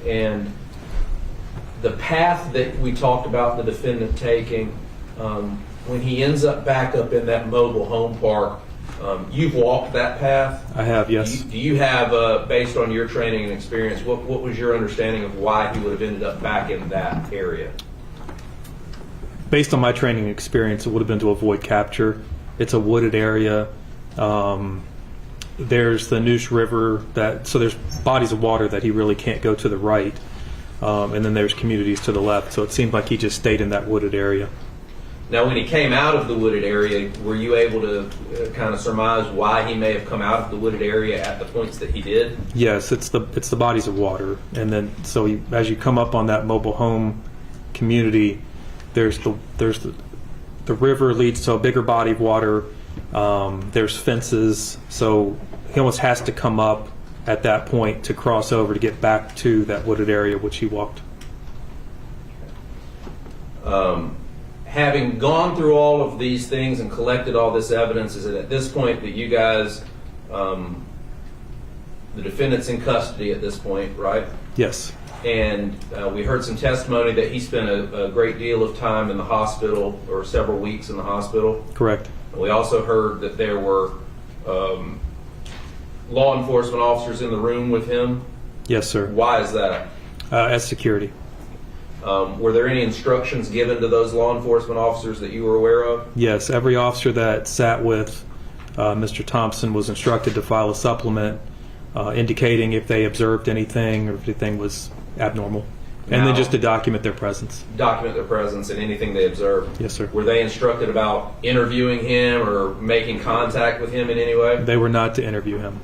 And the path that we talked about the defendant taking, when he ends up back up in that mobile home park, you've walked that path? I have, yes. Do you have, based on your training and experience, what was your understanding of why he would have ended up back in that area? Based on my training and experience, it would have been to avoid capture. It's a wooded area. There's the Noosh River, so there's bodies of water that he really can't go to the right. And then there's communities to the left. So it seemed like he just stayed in that wooded area. Now, when he came out of the wooded area, were you able to kind of surmise why he may have come out of the wooded area at the points that he did? Yes, it's the bodies of water. And then so as you come up on that mobile home community, there's the river leads to a bigger body of water. There's fences, so he almost has to come up at that point to cross over to get back to that wooded area which he walked. Having gone through all of these things and collected all this evidence, is it at this point that you guys, the defendant's in custody at this point, right? Yes. And we heard some testimony that he spent a great deal of time in the hospital, or several weeks in the hospital. Correct. We also heard that there were law enforcement officers in the room with him. Yes, sir. Why is that? As security. Were there any instructions given to those law enforcement officers that you were aware of? Yes, every officer that sat with Mr. Thompson was instructed to file a supplement indicating if they observed anything or if anything was abnormal. And then just to document their presence. Document their presence and anything they observed. Yes, sir. Were they instructed about interviewing him or making contact with him in any way? They were not to interview him.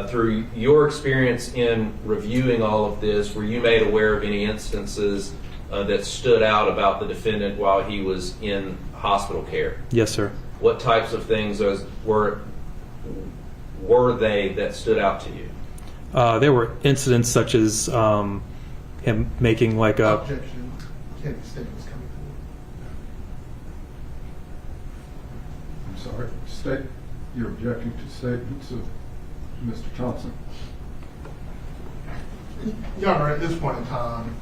Through your experience in reviewing all of this, were you made aware of any instances that stood out about the defendant while he was in hospital care? Yes, sir. What types of things were they that stood out to you? There were incidents such as him making like a... Objection. Kenny statements coming forward. I'm sorry. You're objecting to statements of Mr. Thompson. Your Honor, at this point in time,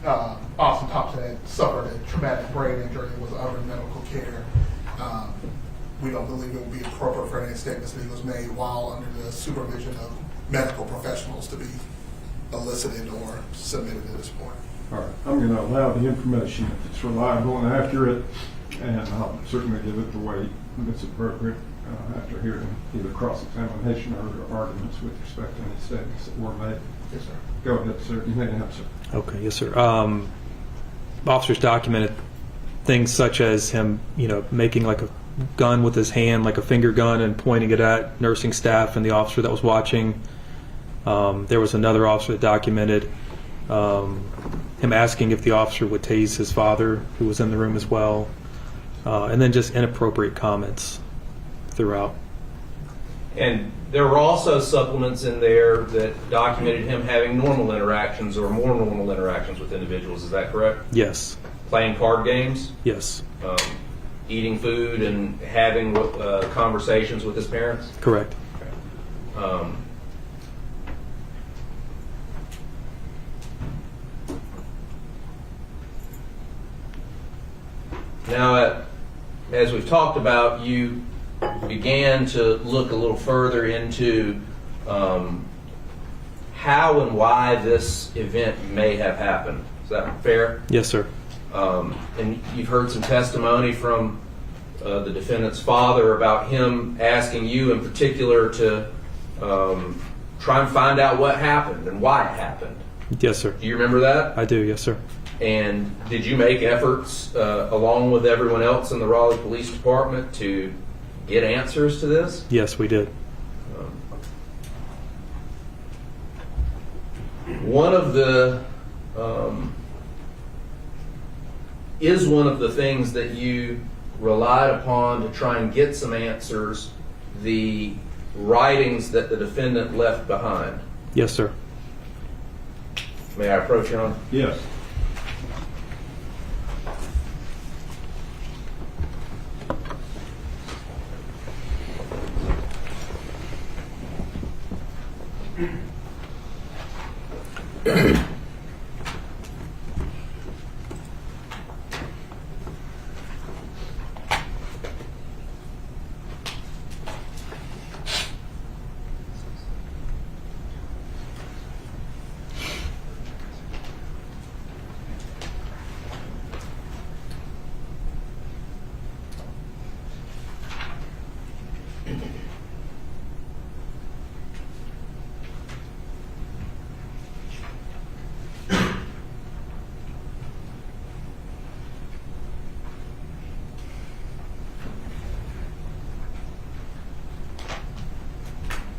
Austin Thompson had suffered a traumatic brain injury and was under medical care. We don't believe it would be appropriate for any statements that he was made while under the supervision of medical professionals to be elicited or submitted at this point. All right. I'm going to allow the information if it's reliable and accurate, and I'll certainly give it the weight that's appropriate after hearing either cross-examination or arguments with respect to any statements that were made. Yes, sir. Go ahead, sir. You may answer. Okay, yes, sir. Officers documented things such as him, making like a gun with his hand, like a finger gun, and pointing it at nursing staff and the officer that was watching. There was another officer that documented him asking if the officer would tase his father, who was in the room as well, and then just inappropriate comments throughout. And there were also supplements in there that documented him having normal interactions or more normal interactions with individuals. Is that correct? Yes. Playing card games? Yes. eating food and having conversations with his parents? Correct. Now, as we've talked about, you began to look a little further into how and why this event may have happened. Is that fair? Yes, sir. And you've heard some testimony from the defendant's father about him asking you in particular to try and find out what happened and why it happened. Yes, sir. Do you remember that? I do. Yes, sir. And did you make efforts, along with everyone else in the Raleigh Police Department, to get answers to this? Yes, we did. One of the things that you relied upon to try and get some answers, the writings that the defendant left behind. Yes, sir. May I approach you on? Yes.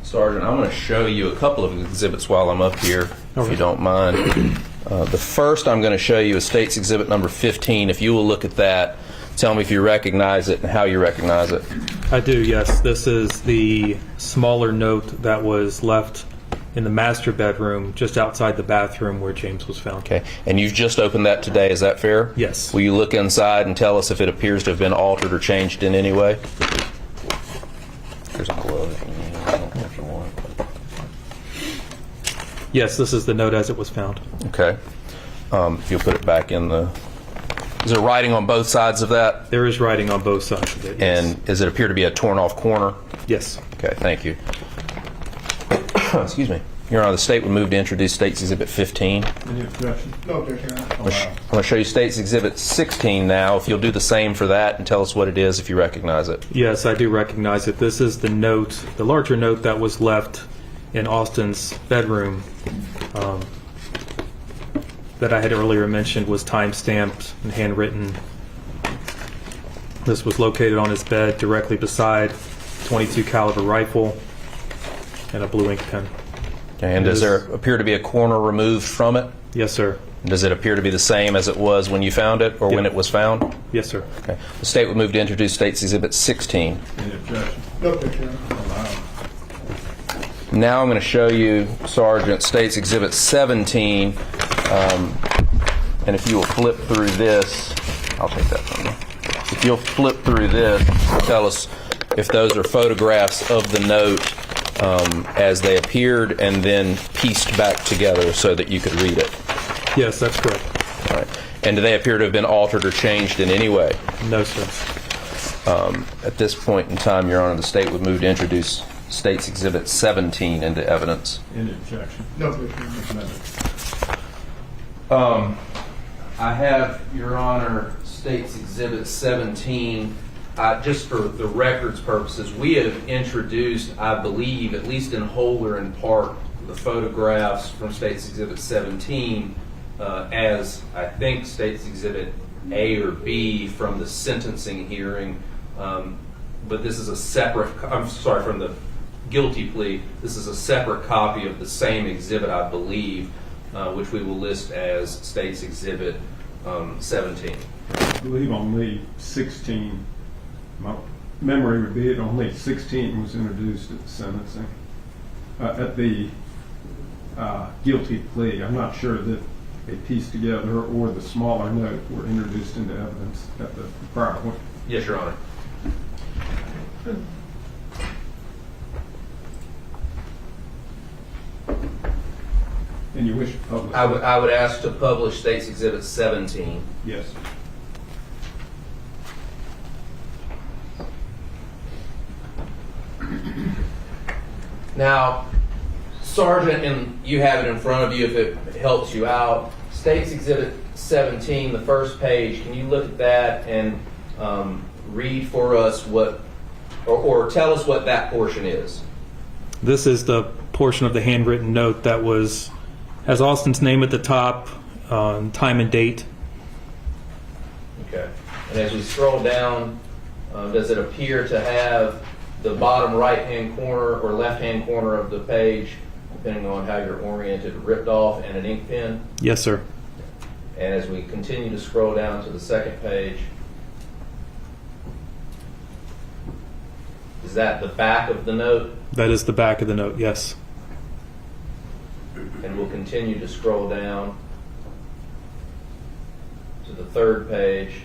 Sergeant, I'm going to show you a couple of exhibits while I'm up here, if you don't mind. The first I'm going to show you is State's Exhibit number 15. If you will look at that, tell me if you recognize it and how you recognize it. I do, yes. This is the smaller note that was left in the master bedroom just outside the bathroom where James was found. Okay, and you've just opened that today, is that fair? Yes. Will you look inside and tell us if it appears to have been altered or changed in any way? There's a glove. If you want. Yes, this is the note as it was found. Okay. If you'll put it back in the... Is there writing on both sides of that? There is writing on both sides of it. Yes. And does it appear to be a torn-off corner? Yes. Okay, thank you. Excuse me. Your Honor, the State would move to introduce State's Exhibit 15. Any objection? No objection. I'm going to show you State's Exhibit 16 now. If you'll do the same for that and tell us what it is if you recognize it. Yes, I do recognize it. This is the note, the larger note that was left in Austin's bedroom that I had earlier mentioned was time-stamped and handwritten. This was located on his bed directly beside a .22 caliber rifle and a blue ink pen. Okay, and does there appear to be a corner removed from it? Yes, sir. Does it appear to be the same as it was when you found it or when Yeah. it was found? Yes, sir. Okay. The State would move to introduce State's Exhibit 16. Any objection? No objection. Now I'm going to show you, Sergeant, State's Exhibit 17. And if you will flip through this, I'll take that from you. If you'll flip through this, tell us if those are photographs of the note as they appeared and then pieced back together so that you could read it. Yes, that's correct. All right. And do they appear to have been altered or changed in any way? No, sir. At this point in time, Your Honor, the State would move to introduce State's Exhibit 17 into evidence. Any objection? No objection. I have, Your Honor, State's Exhibit 17. Just for the record's purposes, we have introduced, I believe, at least in whole or in part, the photographs from State's Exhibit 17 as, I think, State's Exhibit A or B from the sentencing hearing. But this is a separate, I'm sorry, from the guilty plea. This is a separate copy of the same exhibit, I believe, which we will list as State's Exhibit 17. I believe only 16, my memory would be it, only 16 was introduced at the sentencing, at the guilty plea. I'm not sure that a piece together or the smaller note were introduced into evidence at the prior one. Yes, Your Honor. And you wish to publish? I would ask to publish State's Exhibit 17. Yes. Now, Sergeant, and you have it in front of you if it helps you out, State's Exhibit 17, the first page, can you look at that and read for us what, or tell us what that portion is? This is the portion of the handwritten note that has Austin's name at the top, time and date. Okay. And as we scroll down, does it appear to have the bottom right-hand corner or left-hand corner of the page, depending on how you're oriented, ripped off and an ink pen? Yes, sir. And as we continue to scroll down to the second page, is that the back of the note? That is the back of the note, yes. And we'll continue to scroll down to the third page.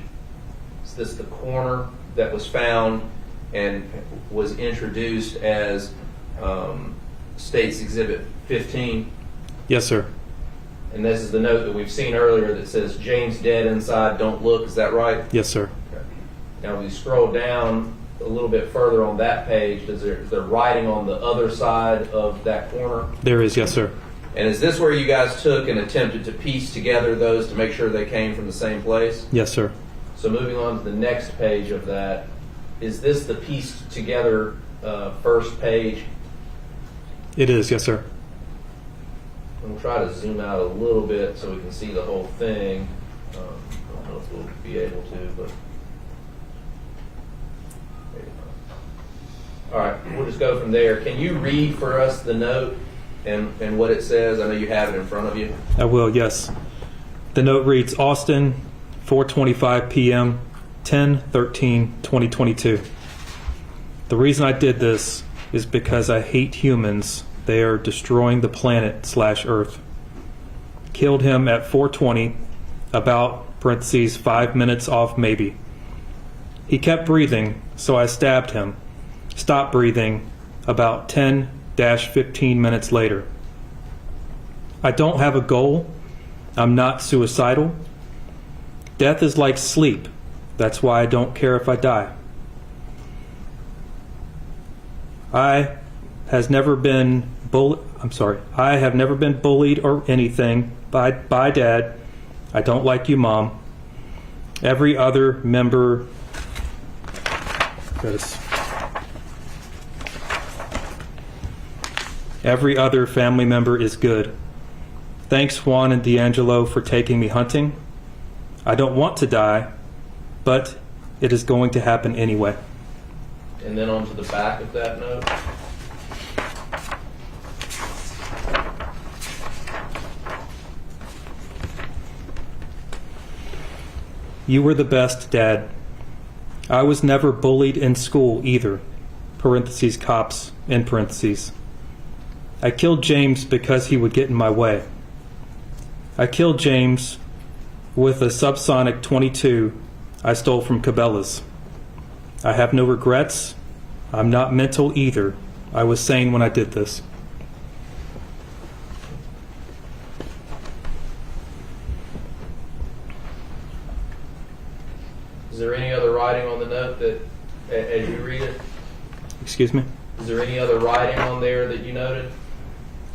Is this the corner that was found and was introduced as State's Exhibit 15? Yes, sir. And this is the note that we've seen earlier that says, James dead inside, don't look. Is that right? Yes, sir. Okay. Now, we scroll down a little bit further on that page. Is there writing on the other side of that corner? There is, yes, sir. And is this where you guys took and attempted to piece together those to make sure they came from the same place? Yes, sir. So moving on to the next page of that, is this the pieced together first page? It is, yes, sir. And we'll try to zoom out a little bit so we can see the whole thing. I don't know if we'll be able to, but maybe not. All right, we'll just go from there. Can you read for us the note and what it says? I know you have it in front of you. I will, yes. The note reads, Austin, 4:25 p.m., 10/13/2022. The reason I did this is because I hate humans. They are destroying the planet / Earth. Killed him at 4:20, about, parentheses, 5 minutes off maybe. He kept breathing, so I stabbed him. Stopped breathing about 10-15 minutes later. I don't have a goal. I'm not suicidal. Death is like sleep. That's why I don't care if I die. I have never been bullied or anything by Dad. I don't like you, Mom. Every other member Every other family member is good. Thanks, Juan and D'Angelo, for taking me hunting. I don't want to die, but it is going to happen anyway. And then on to the back of that note. You were the best, Dad. I was never bullied in school either. Parentheses, cops, in parentheses. I killed James because he would get in my way. I killed James with a subsonic .22 I stole from Cabela's. I have no regrets. I'm not mental either. I was sane when I did this. Is there any other writing on the note that, as you read it? Excuse me? Is there any other writing on there that you noted?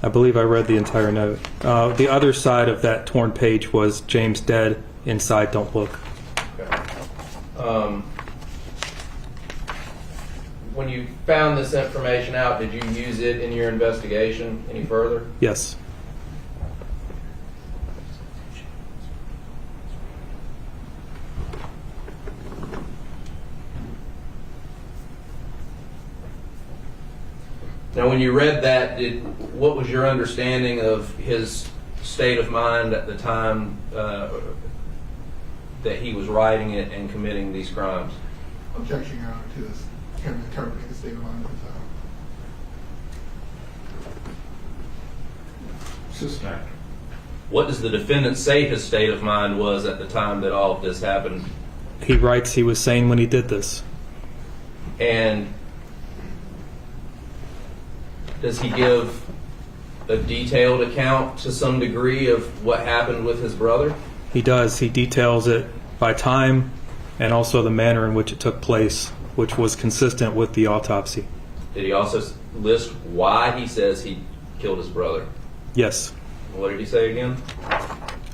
I believe I read the entire note. The other side of that torn page was James dead, inside don't look. Okay. When you found this information out, did you use it in your investigation any further? Yes. Now, when you read that, what was your understanding of his state of mind at the time that he was writing it and committing these crimes? Objection, Your Honor, to this, him interpreting the state of mind of his Suspect. What does the defendant say his state of mind was at the time that all of this happened? He writes he was sane when he did this. And does he give a detailed account to some degree of what happened with his brother? He does. He details it by time and also the manner in which it took place, which was consistent with the autopsy. Did he also list why he says he killed his brother? Yes. What did he say again?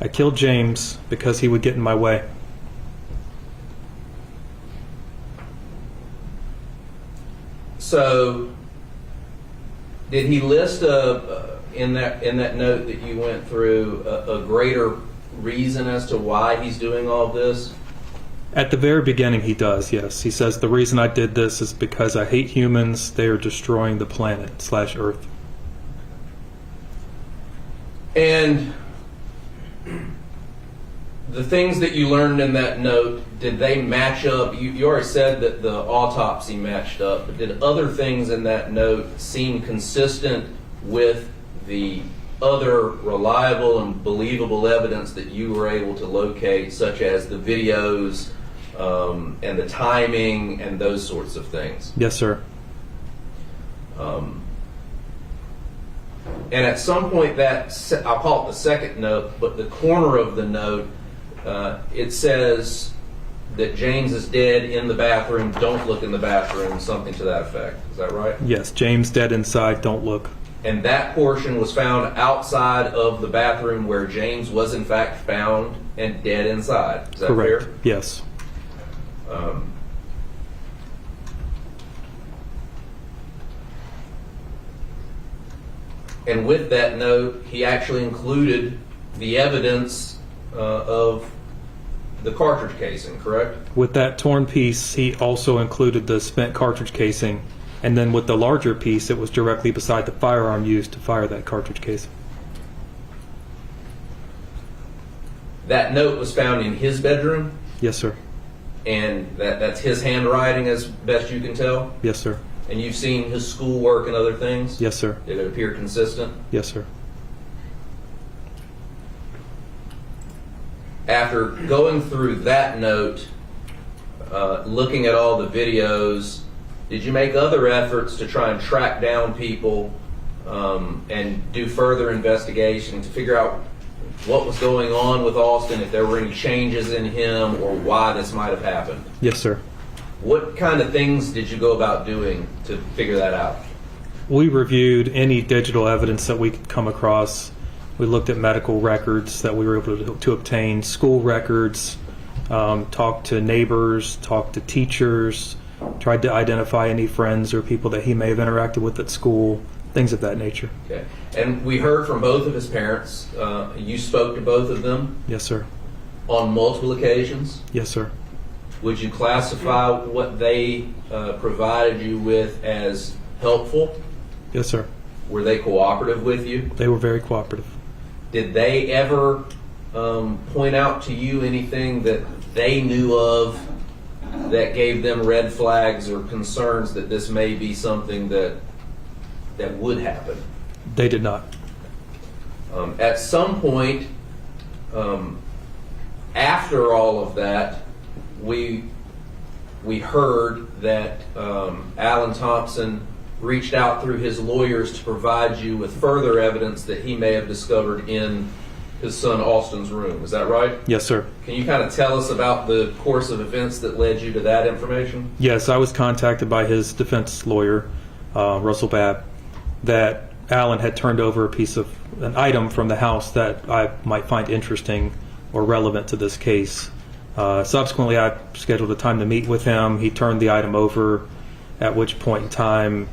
I killed James because he would get in my way. So, did he list in that note that you went through a greater reason as to why he's doing all this? At the very beginning, he does, yes. He says, the reason I did this is because I hate humans. They are destroying the planet / Earth. And the things that you learned in that note, did they match up? You already said that the autopsy matched up, but did other things in that note seem consistent with the other reliable and believable evidence that you were able to locate, such as the videos and the timing and those sorts of things? Yes, sir. And at some point, I'll call it the second note, but the corner of the note, it says that James is dead in the bathroom, don't look in the bathroom, something to that effect. Is that right? Yes, James dead inside, don't look. And that portion was found outside of the bathroom where James was in fact found and dead inside. Is that Correct. fair? Yes. And with that note, he actually included the evidence of the cartridge casing, correct? With that torn piece, he also included the spent cartridge casing, and then with the larger piece, it was directly beside the firearm used to fire that cartridge casing. That note was found in his bedroom, Yes, sir. and that's his handwriting as best you can tell? Yes, sir. And you've seen his schoolwork and other things? Yes, sir. Did it appear consistent? Yes, sir. After going through that note, looking at all the videos, did you make other efforts to try and track down people and do further investigation to figure out what was going on with Austin, if there were any changes in him, or why this might have happened? Yes, sir. What kind of things did you go about doing to figure that out? We reviewed any digital evidence that we could come across. We looked at medical records that we were able to obtain, school records, talked to neighbors, talked to teachers, tried to identify any friends or people that he may have interacted with at school, things of that nature. Okay. And we heard from both of his parents. You spoke to both of them Yes, sir. on multiple occasions. Yes, sir. Would you classify what they provided you with as helpful? Yes, sir. Were they cooperative with you? They were very cooperative. Did they ever point out to you anything that they knew of that gave them red flags or concerns that this may be something that would happen? They did not. At some point, after all of that, we heard that Alan Thompson reached out through his lawyers to provide you with further evidence that he may have discovered in his son Austin's room. Is that right? Yes, sir. Can you kind of tell us about the course of events that led you to that information? Yes, I was contacted by his defense lawyer, Russell Babb, that Alan had turned over an item from the house that I might find interesting or relevant to this case. Subsequently, I scheduled a time to meet with him. He turned the item over, at which point in time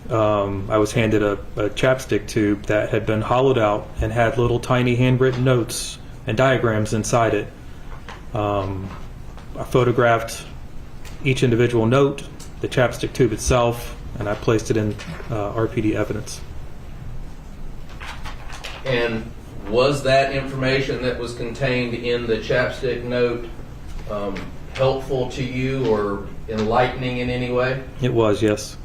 I was handed a chapstick tube that had been hollowed out and had little tiny handwritten notes and diagrams inside it. I photographed each individual note, the chapstick tube itself, and I placed it in RPD evidence. And was that information that was contained in the chapstick note helpful to you or enlightening in any way? It was, yes.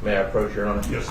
May I approach, Your Honor? Yes.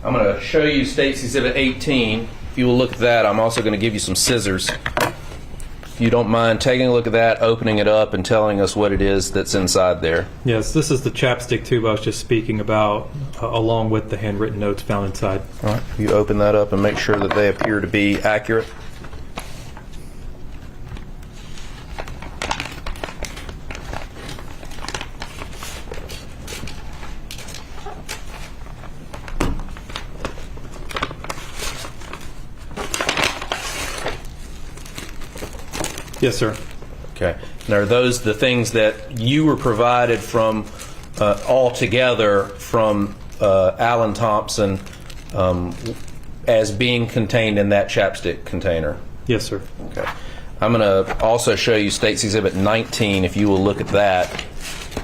I'm going to show you State's Exhibit 18. If you will look at that, I'm also going to give you some scissors. If you don't mind taking a look at that, opening it up, and telling us what it is that's inside there. Yes, this is the chapstick tube I was just speaking about, along with the handwritten notes found inside. All right. You open that up and make sure that they appear to be accurate. Yes, sir. Okay. And are those the things that you were provided from all together from Alan Thompson as being contained in that chapstick container? Yes, sir. Okay. I'm going to also show you State's Exhibit 19, if you will look at that.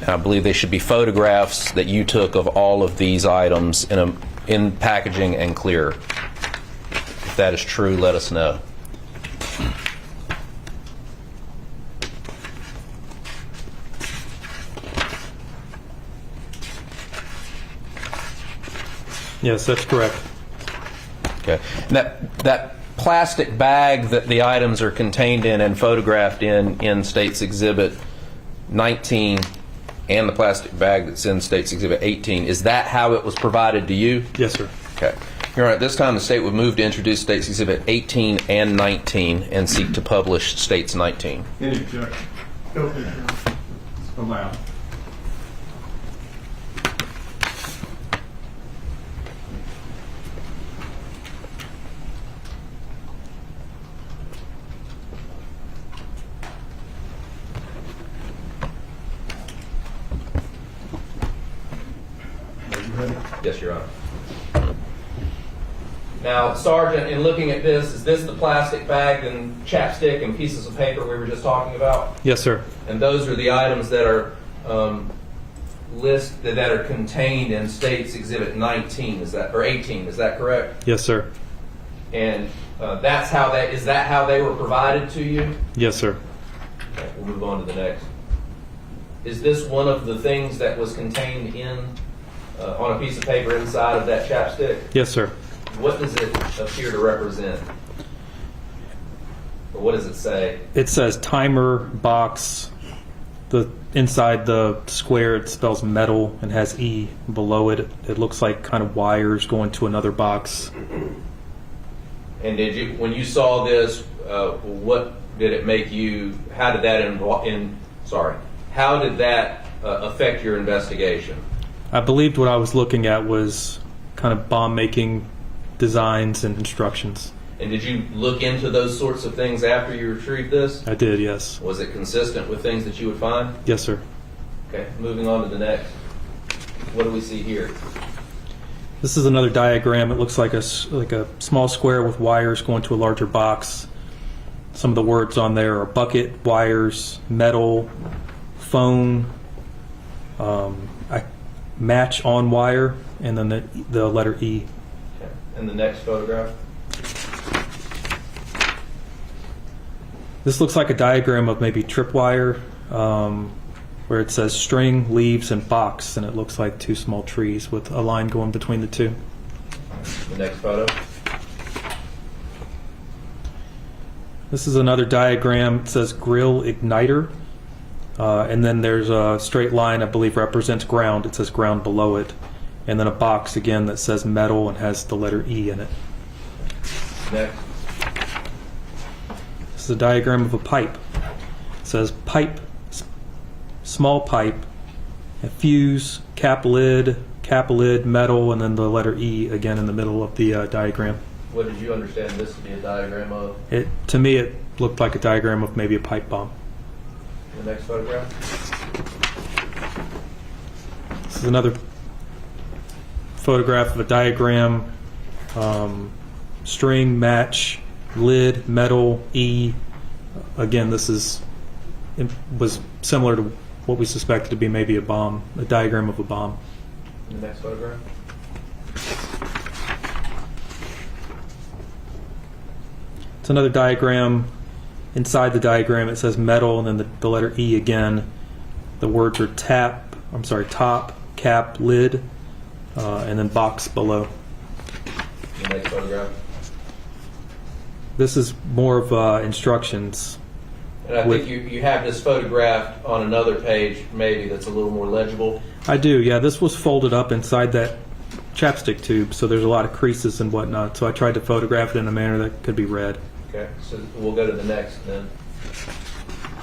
I believe they should be photographs that you took of all of these items in packaging and clear. If that is true, let us know. Yes, that's correct. Okay. And that plastic bag that the items are contained in and photographed in State's Exhibit 19 and the plastic bag that's in State's Exhibit 18, is that how it was provided to you? Yes, sir. Okay. Your Honor, at this time the State would move to introduce State's Exhibit 18 and 19 and seek to publish State's 19. Any objection? No objection. It's allowed. Yes, Your Honor. Now, Sergeant, in looking at this, is this the plastic bag and chapstick and pieces of paper we were just talking about? Yes, sir. And those are the items that are that are contained in State's Exhibit 19, or 18? Is that correct? Yes, sir. And is that how they were provided to you? Yes, sir. Okay, we'll move on to the next. Is this one of the things that was contained on a piece of paper inside of that chapstick? Yes, sir. What does it appear to represent? Or what does it say? It says timer box. Inside the square it spells metal and has E below it. It looks like kind of wires going to another box. And when you saw this, what did it make you? How did that How did that affect your investigation? I believed what I was looking at was kind of bomb making designs and instructions. And did you look into those sorts of things after you retrieved this? I did, yes. Was it consistent with things that you would find? Yes, sir. Okay, moving on to the next. What do we see here? This is another diagram. It looks like a small square with wires going to a larger box. Some of the words on there are bucket, wires, metal, phone, match on wire, and then the letter E. Okay. And the next photograph? This looks like a diagram of maybe tripwire, where it says string, leaves, and box, and it looks like two small trees with a line going between the two. The next photo? This is another diagram. It says grill igniter, and then there's a straight line I believe represents ground. It says ground below it, and then a box again that says metal and has the letter E in it. Next. This is a diagram of a pipe. It says pipe, small pipe, a fuse, cap lid, metal, and then the letter E again in the middle of the diagram. what did you understand this to be a diagram of? To me, it looked like a diagram of maybe a pipe bomb. The next photograph? This is another photograph of a diagram. String, match, lid, metal, E. Again, this was similar to what we suspected to be maybe a bomb, a diagram of a bomb. The next photograph? It's another diagram. Inside the diagram, it says metal, and then the letter E again. The words are top, cap, lid, and then box below. The next photograph? This is more of instructions. And I think you have this photographed on another page, maybe, that's a little more legible. I do, yeah. This was folded up inside that chapstick tube, so there's a lot of creases and whatnot. So I tried to photograph it in a manner that could be read. Okay, so we'll go to the next then.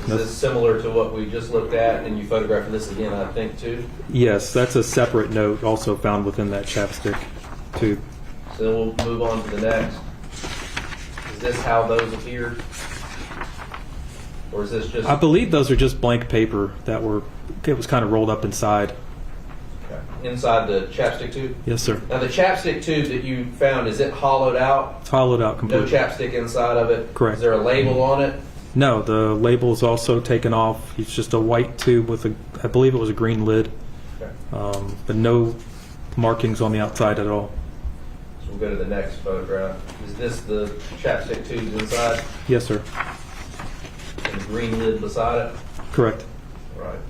Is this similar to what we just looked at, and you photographed this again, I think, too? Yes, that's a separate note also found within that chapstick tube. So then we'll move on to the next. Is this how those appeared? Or is this just... I believe those are just blank paper that it was kind of rolled up inside. Okay. Inside the chapstick tube? Yes, sir. Now the chapstick tube that you found, is it hollowed out? It's hollowed out No completely. chapstick inside of it? Correct. Is there a label on it? No, the label is also taken off. It's just a white tube with I believe it was a green lid, Okay. but no markings on the outside at all. So we'll go to the next photograph. Is this the chapstick tube inside? Yes, sir. And the green lid beside it? Correct. Right.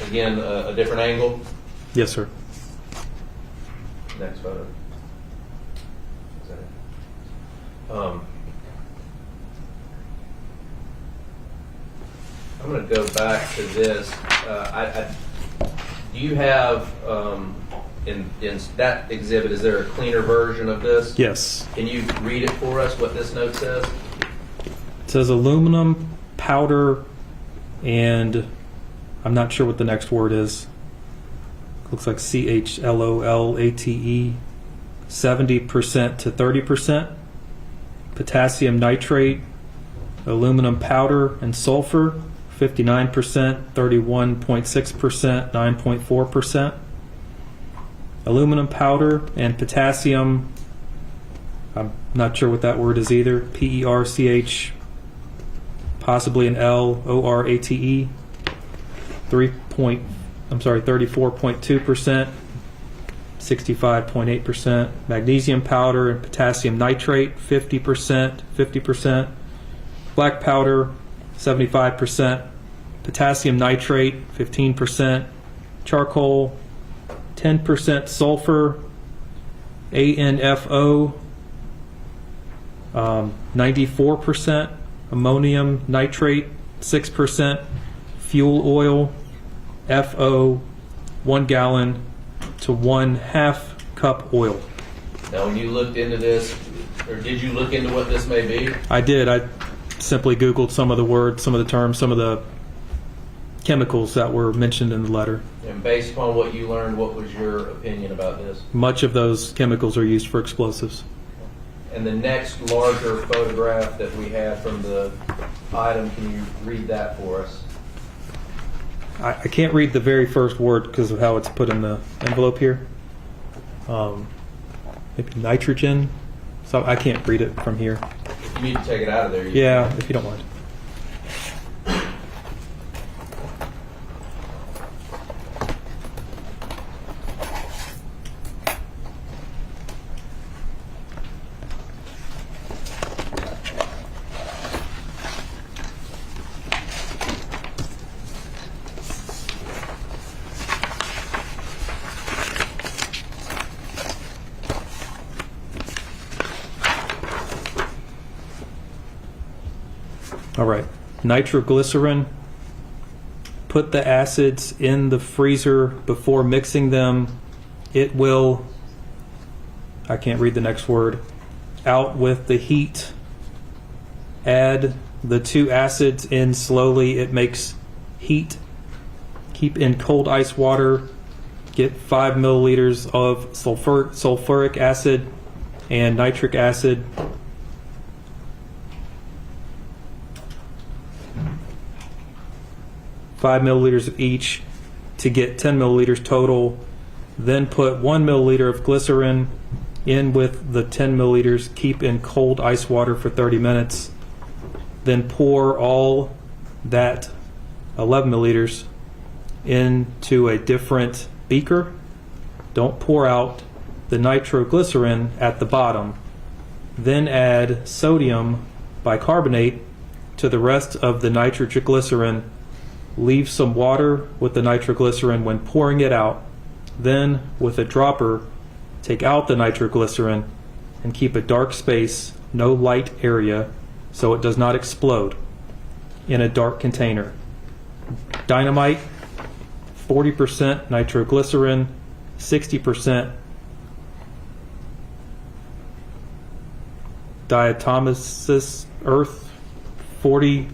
Again, a different angle. Yes, sir. Next photo. Is that it? I'm going to go back to this. Do you have in that exhibit? Is there a cleaner version of this? Yes. Can you read it for us? What this note says? It says aluminum powder, and I'm not sure what the next word is. Looks like CHLOLATE, 70% to 30%. Potassium nitrate, aluminum powder, and sulfur, 59%, 31.6%, 9.4%. Aluminum powder and potassium, I'm not sure what that word is either. PERCH, possibly an LORATE, 34.2%, 65.8%. Magnesium powder and potassium nitrate, 50%. Black powder, 75%. Potassium nitrate, 15%. Charcoal, 10%. Sulfur, ANFO, 94%. Ammonium nitrate, 6%. Fuel oil, FO, 1 gallon to 1/2 cup oil. Now, when you looked into this, or did you look into what this may be? I did. I simply Googled some of the words, some of the terms, some of the chemicals that were mentioned in the letter. And based upon what you learned, what was your opinion about this? Much of those chemicals are used for explosives. And the next larger photograph that we have from the item, can you read that for us? I can't read the very first word because of how it's put in the envelope here. Maybe nitrogen. So I can't read it from here. If you need to take it out of there. Yeah, if you don't mind. All right, nitroglycerin. Put the acids in the freezer before mixing them. It will, I can't read the next word, out with the heat. Add the 2 acids in slowly. It makes heat. Keep in cold ice water get 5 milliliters of sulfuric acid and nitric acid. Five milliliters of each to get 10 milliliters total. Then put 1 milliliter of glycerin in with the 10 milliliters. Keep in cold ice water for 30 minutes. Then pour all that 11 milliliters into a different beaker. Don't pour out the nitroglycerin at the bottom. Then add sodium bicarbonate to the rest of the nitroglycerin. Leave some water with the nitroglycerin when pouring it out. Then, with a dropper, take out the nitroglycerin and keep a dark space, no light area, so it does not explode, in a dark container. Dynamite, 40% nitroglycerin, 60% diatomaceous earth, 40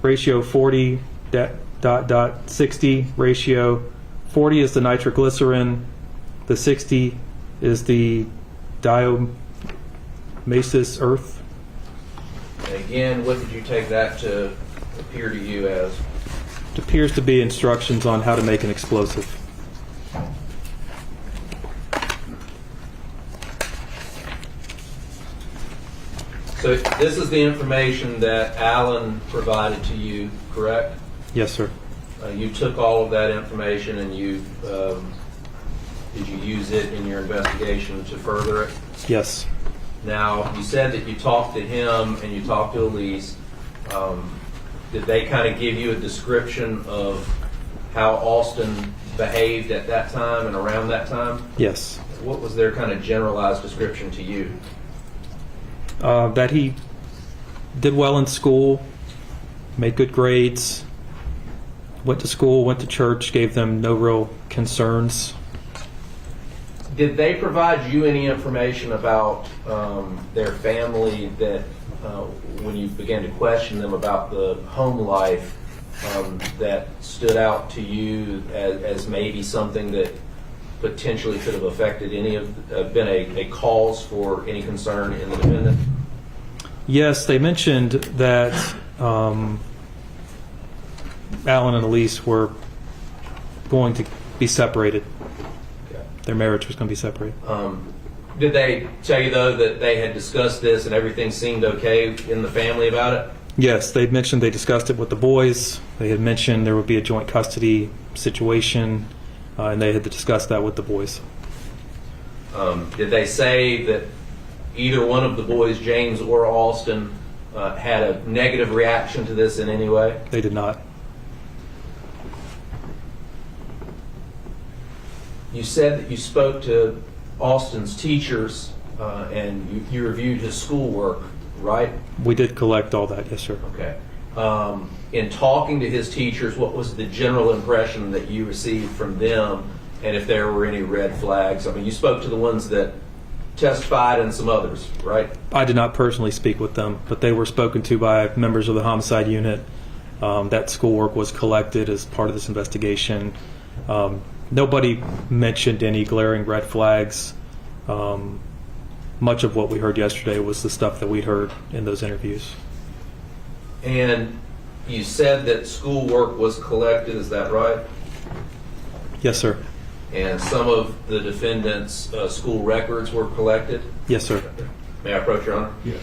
ratio 40 .60 ratio. 40 is the nitroglycerin, the 60 is the diatomaceous earth. And again, what did you take that to appear to you as? It appears to be instructions on how to make an explosive. So this is the information that Alan provided to you, correct? Yes, sir. You took all of that information and you did you use it in your investigation to further it? Yes. Now, you said that you talked to him and you talked to Elise. Did they kind of give you a description of how Austin behaved at that time and around that time? Yes. What was their kind of generalized description to you? That he did well in school, made good grades, went to school, went to church, gave them no real concerns. Did they provide you any information about their family that when you began to question them about the home life that stood out to you as maybe something that potentially could have affected any of, been a cause for any concern in the defendant? Yes, they mentioned that Alan and Elise were going to be separated. Okay. Their marriage was going to be separated. Did they tell you, though, that they had discussed this and everything seemed okay in the family about it? Yes, they mentioned they discussed it with the boys. They had mentioned there would be a joint custody situation, and they had discussed that with the boys. Did they say that either one of the boys, James or Austin, had a negative reaction to this in any way? They did not. You said that you spoke to Austin's teachers and you reviewed his schoolwork, right? We did collect all that, yes, sir. Okay. In talking to his teachers, what was the general impression that you received from them, and if there were any red flags? I mean, you spoke to the ones that testified and some others, right? I did not personally speak with them, but they were spoken to by members of the homicide unit. That schoolwork was collected as part of this investigation. Nobody mentioned any glaring red flags. Much of what we heard yesterday was the stuff that we'd heard in those interviews. And you said that schoolwork was collected, is that right? Yes, sir. And some of the defendant's school records were collected? Yes, sir. May I approach, Your Honor? Yes.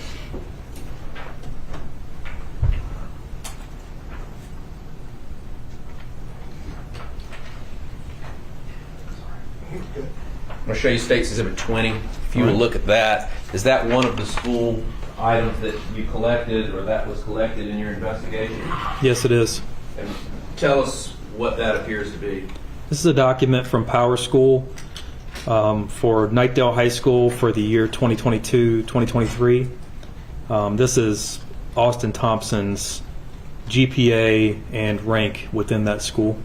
I'm going to show you State's Exhibit 20. If you will look at that, is that one of the school items that you collected or that was collected in your investigation? Yes, it is. And tell us what that appears to be. This is a document from Power School for Knightdale High School for the year 2022-2023. This is Austin Thompson's GPA and rank within that school.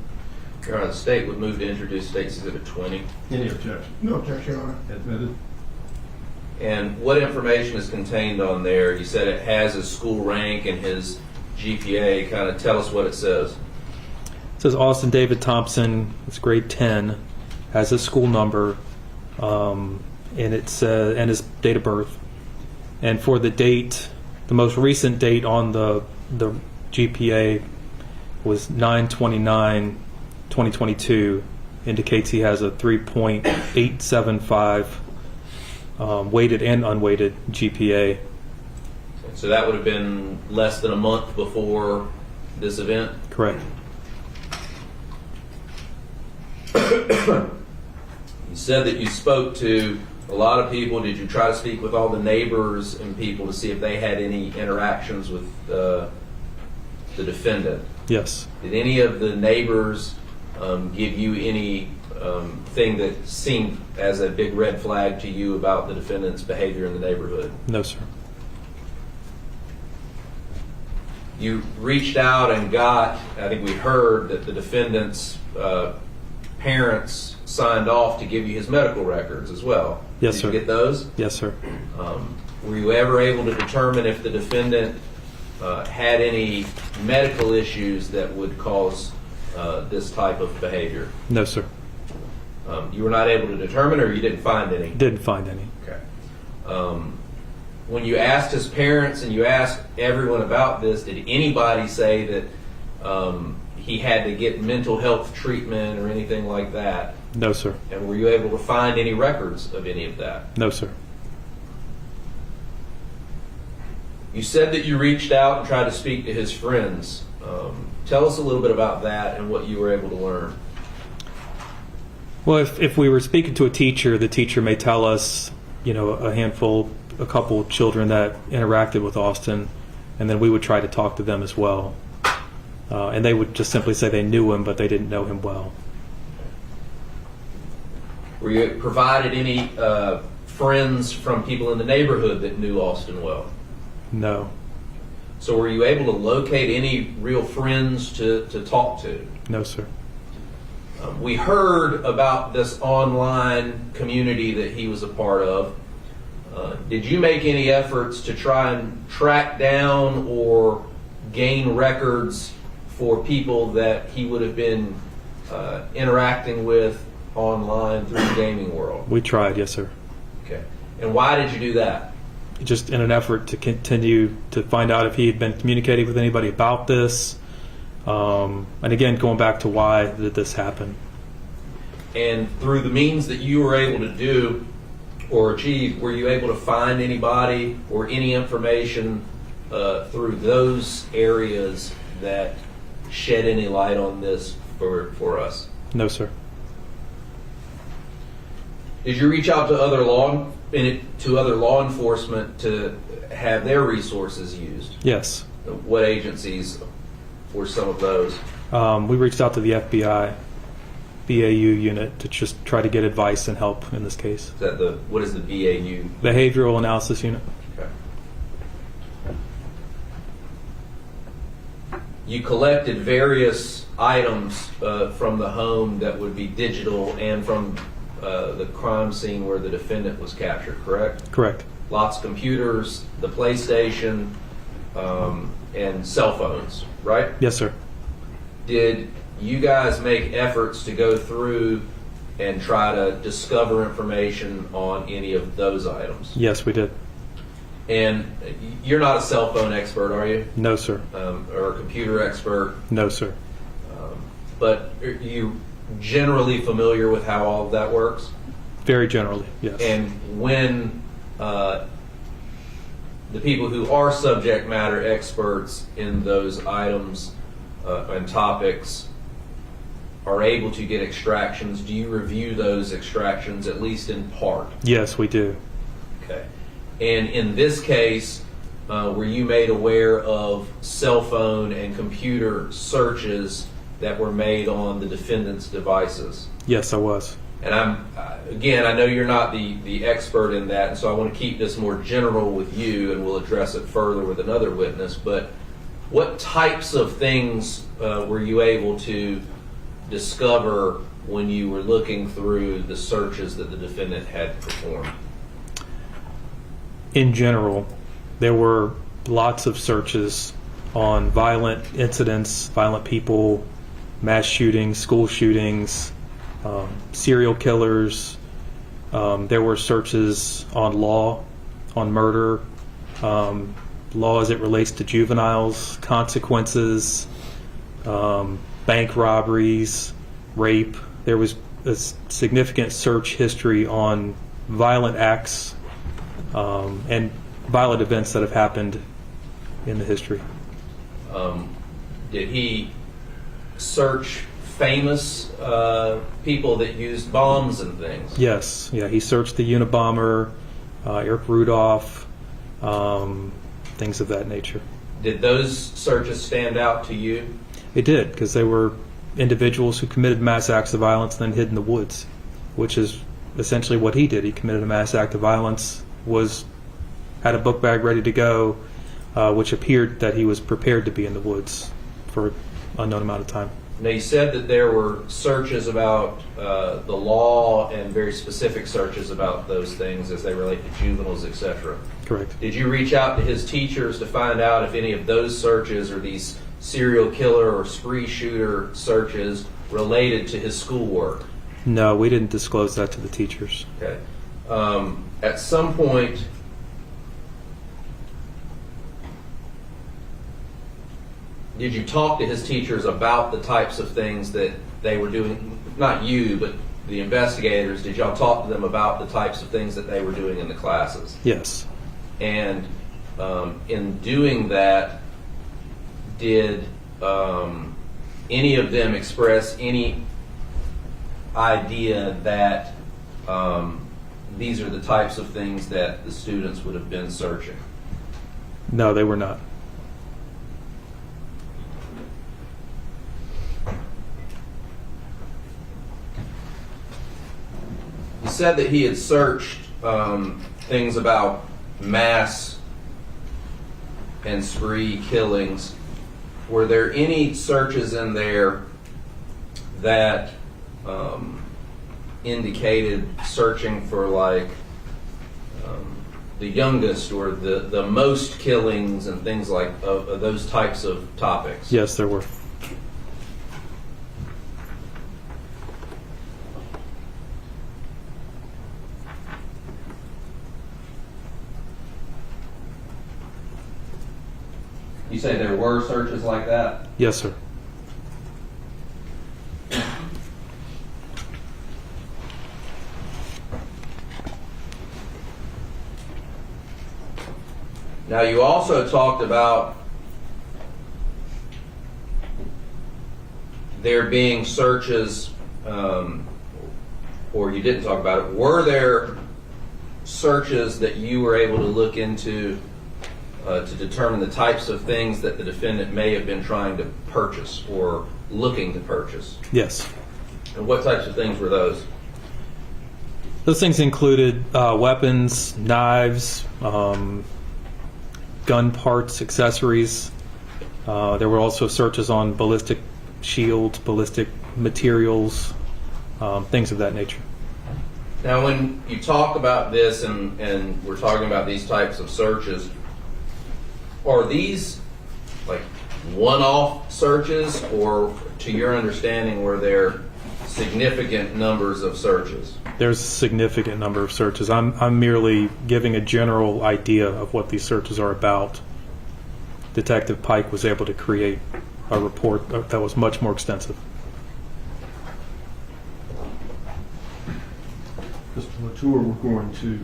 Your Honor, the State would move to introduce State's Exhibit 20. Any objection? No objection, Your Honor. Admitted. And what information is contained on there? You said it has his school rank and his GPA. Kind of tell us what it says. It says Austin David Thompson, it's grade 10, has his school number, and and his date of birth. And for the date, the most recent date on the GPA was 9/29/2022. Indicates he has a 3.875 weighted and unweighted GPA. So that would have been less than a month before this event? Correct. You said that you spoke to a lot of people. Did you try to speak with all the neighbors and people to see if they had any interactions with the defendant? Yes. Did any of the neighbors give you any thing that seemed as a big red flag to you about the defendant's behavior in the neighborhood? No, sir. You reached out and got, I think we heard that the defendant's parents signed off to give you his medical records as well. Yes, Did sir. you get those? Yes, sir. Were you ever able to determine if the defendant had any medical issues that would cause this type of behavior? No, sir. You were not able to determine, or you didn't find any? Didn't find any. Okay. When you asked his parents and you asked everyone about this, did anybody say that he had to get mental health treatment or anything like that? No, sir. And were you able to find any records of any of that? No, sir. You said that you reached out and tried to speak to his friends. Tell us a little bit about that and what you were able to learn. Well, if we were speaking to a teacher, the teacher may tell us, a couple of children that interacted with Austin, and then we would try to talk to them as well. And they would just simply say they knew him, but they didn't know him well. Were you provided any friends from people in the neighborhood that knew Austin well? No. So were you able to locate any real friends to talk to? No, sir. We heard about this online community that he was a part of. Did you make any efforts to try and track down or gain records for people that he would have been interacting with online through the gaming world? We tried, yes, sir. Okay. And why did you do that? Just in an effort to continue to find out if he had been communicating with anybody about this. And again, going back to why did this happen. And through the means that you were able to do or achieve, were you able to find anybody or any information through those areas that shed any light on this for us? No, sir. Did you reach out to other law enforcement to have their resources used? Yes. What agencies were some of those? We reached out to the FBI, BAU unit, to just try to get advice and help in this case. Is that what is the BAU? Behavioral Analysis Unit. Okay. You collected various items from the home that would be digital and from the crime scene where the defendant was captured, correct? Correct. Lots of computers, the PlayStation, and cell phones, right? Yes, sir. Did you guys make efforts to go through and try to discover information on any of those items? Yes, we did. And you're not a cell phone expert, are you? No, sir. Or a computer expert? No, sir. But are you generally familiar with how all of that works? Very generally, yes. And when the people who are subject matter experts in those items and topics are able to get extractions, do you review those extractions at least in part? Yes, we do. Okay. And in this case, were you made aware of cell phone and computer searches that were made on the defendant's devices? Yes, I was. And again, I know you're not the expert in that, and so I want to keep this more general with you, and we'll address it further with another witness. But what types of things were you able to discover when you were looking through the searches that the defendant had performed? In general, there were lots of searches on violent incidents, violent people, mass shootings, school shootings, serial killers. There were searches on law, on murder, law as it relates to juveniles, consequences, bank robberies, rape. There was a significant search history on violent acts and violent events that have happened in the history. Did he search famous people that used bombs and things? Yes, yeah, he searched the Unabomber, Eric Rudolph, things of that nature. Did those searches stand out to you? It did, because they were individuals who committed mass acts of violence and then hid in the woods, which is essentially what he did. He committed a mass act of violence, had a book bag ready to go, which appeared that he was prepared to be in the woods for an unknown amount of time. Now, you said that there were searches about the law and very specific searches about those things as they relate to juveniles, etc. Correct. Did you reach out to his teachers to find out if any of those searches or these serial killer or spree shooter searches related to his schoolwork? No, we didn't disclose that to the teachers. Okay. At some point, did you talk to his teachers about the types of things that they were doing? Not you, but the investigators. Did y'all talk to them about the types of things that they were doing in the classes? Yes. And in doing that, did any of them express any idea that these are the types of things that the students would have been searching? No, they were not. You said that he had searched things about mass and spree killings. Were there any searches in there that indicated searching for like the youngest or the most killings and things like of those types of topics? Yes, there were. You say there were searches like that? Yes, sir. Now, you also talked about there being searches, or you didn't talk about it. Were there searches that you were able to look into to determine the types of things that the defendant may have been trying to purchase or looking to purchase? Yes. And what types of things were those? Those things included weapons, knives, gun parts, accessories. There were also searches on ballistic shields, ballistic materials, things of that nature. Now, when you talk about this and we're talking about these types of searches, are these like one-off searches, or to your understanding, were there significant numbers of searches? There's a significant number of searches. I'm merely giving a general idea of what these searches are about. Detective Pike was able to create a report that was much more extensive. Mr. Latour, we're going to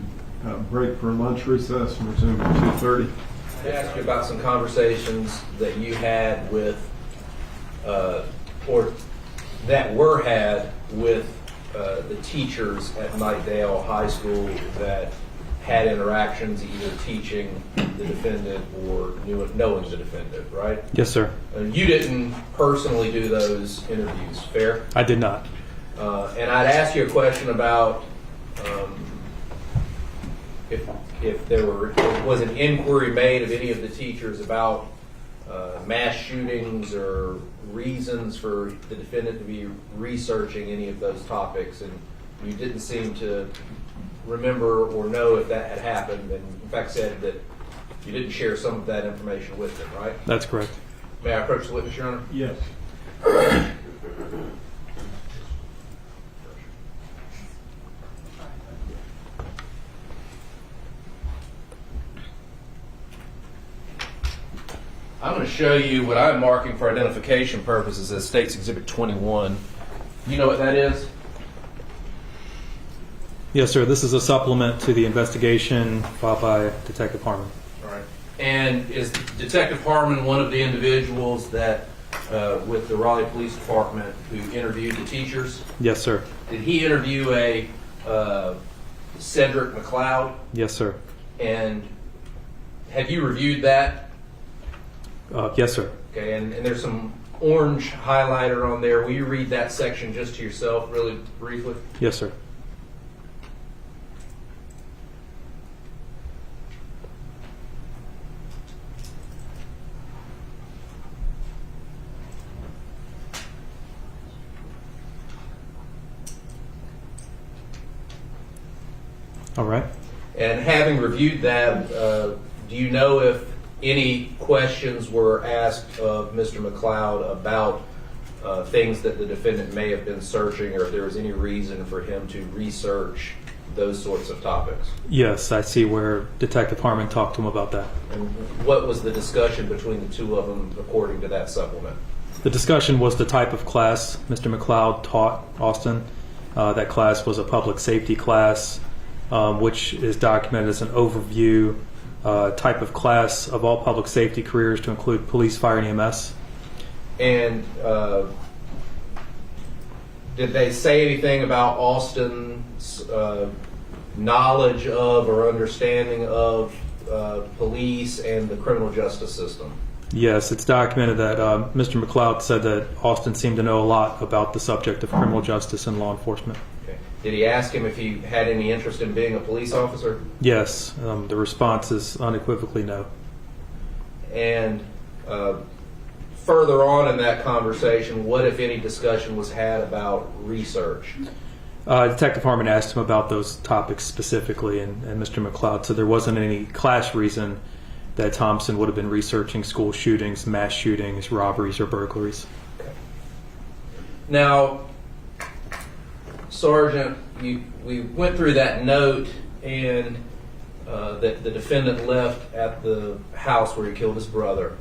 break for lunch recess and resume at 2:30. I asked you about some conversations that you had with, or that were had with the teachers at Knightdale High School that had interactions either teaching the defendant or knowing the defendant, right? Yes, sir. You didn't personally do those interviews, fair? I did not. And I'd ask you a question about if there was an inquiry made of any of the teachers about mass shootings or reasons for the defendant to be researching any of those topics, and you didn't seem to remember or know if that had happened, and in fact said that you didn't share some of that information with them, right? That's correct. May I approach the witness, Your Honor? Yes. I'm going to show you what I'm marking for identification purposes as State's Exhibit 21. You know what that is? Yes, sir. This is a supplement to the investigation filed by Detective Harmon. All right. And is Detective Harmon one of the individuals that, with the Raleigh Police Department, who interviewed the teachers? Yes, sir. Did he interview a Cedric McLeod? Yes, sir. And have you reviewed that? Yes, sir. Okay, and there's some orange highlighter on there. Will you read that section just to yourself really briefly? Yes, sir. All right. And having reviewed that, do you know if any questions were asked of Mr. McLeod about things that the defendant may have been searching, or if there was any reason for him to research those sorts of topics? Yes, I see where Detective Harmon talked to him about that. And what was the discussion between the two of them according to that supplement? The discussion was the type of class Mr. McLeod taught Austin. That class was a public safety class, which is documented as an overview type of class of all public safety careers to include police, fire, and EMS. And did they say anything about Austin's knowledge of or understanding of police and the criminal justice system? Yes, it's documented that Mr. McLeod said that Austin seemed to know a lot about the subject of criminal justice and law enforcement. Okay. Did he ask him if he had any interest in being a police officer? Yes, the response is unequivocally no. And further on in that conversation, what, if any, discussion was had about research? Detective Harmon asked him about those topics specifically, and Mr. McLeod said there wasn't any class reason that Thompson would have been researching school shootings, mass shootings, robberies, or burglaries. Okay. Now, Sergeant, we went through that note and that the defendant left at the house where he killed his brother.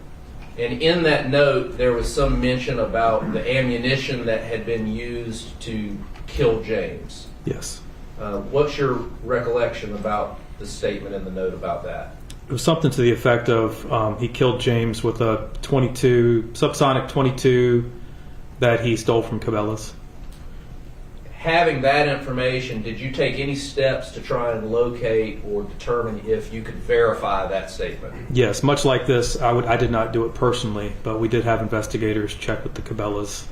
And in that note, there was some mention about the ammunition that had been used to kill James. Yes. What's your recollection about the statement in the note about that? It was something to the effect of he killed James with a subsonic 22 that he stole from Cabela's. Having that information, did you take any steps to try and locate or determine if you could verify that statement? Yes, much like this, I did not do it personally, but we did have investigators check with the Cabela's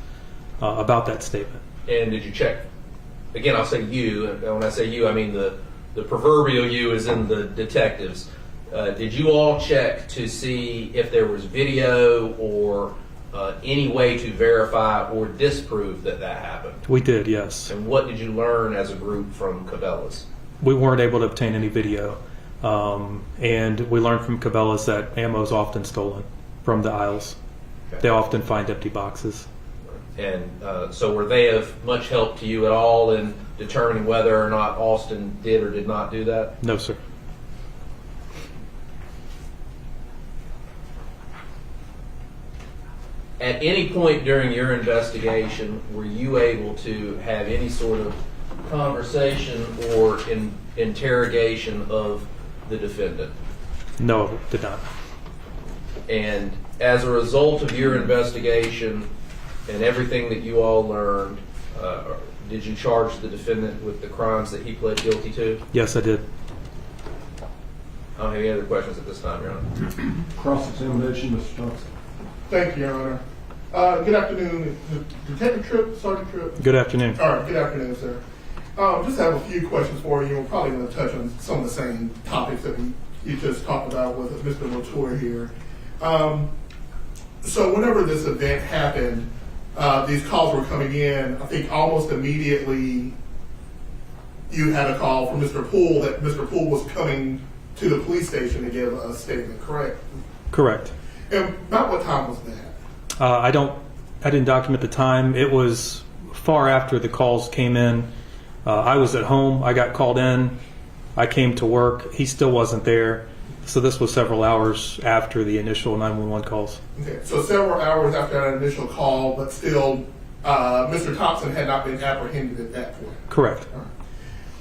about that statement. And did you check? Again, I'll say you, and when I say you, I mean the proverbial you is in the detectives. Did you all check to see if there was video or any way to verify or disprove that happened? We did, yes. And what did you learn as a group from Cabela's? We weren't able to obtain any video, and we learned from Cabela's that ammo is often stolen from the aisles. Okay. They often find empty boxes. And so were they of much help to you at all in determining whether or not Austin did or did not do that? No, sir. At any point during your investigation, were you able to have any sort of conversation or interrogation of the defendant? No, did not. And as a result of your investigation and everything that you all learned, did you charge the defendant with the crimes that he pled guilty to? Yes, I did. I don't have any other questions at this time, Your Honor. Cross-examination, Mr. Thompson. Thank you, Your Honor. Good afternoon, Detective Tripp, Sergeant Tripp. Good afternoon. All right, good afternoon, sir. Just have a few questions for you. We're probably going to touch on some of the same topics that you just talked about with Mr. Latour here. So whenever this event happened, these calls were coming in. I think almost immediately you had a call from Mr. Poole that Mr. Poole was coming to the police station to give a statement, correct? Correct. And about what time was that? I didn't document the time. It was far after the calls came in. I was at home. I got called in. I came to work. He still wasn't there. So this was several hours after the initial 911 calls. Okay, so several hours after that initial call, but still, Mr. Thompson had not been apprehended at that point. Correct.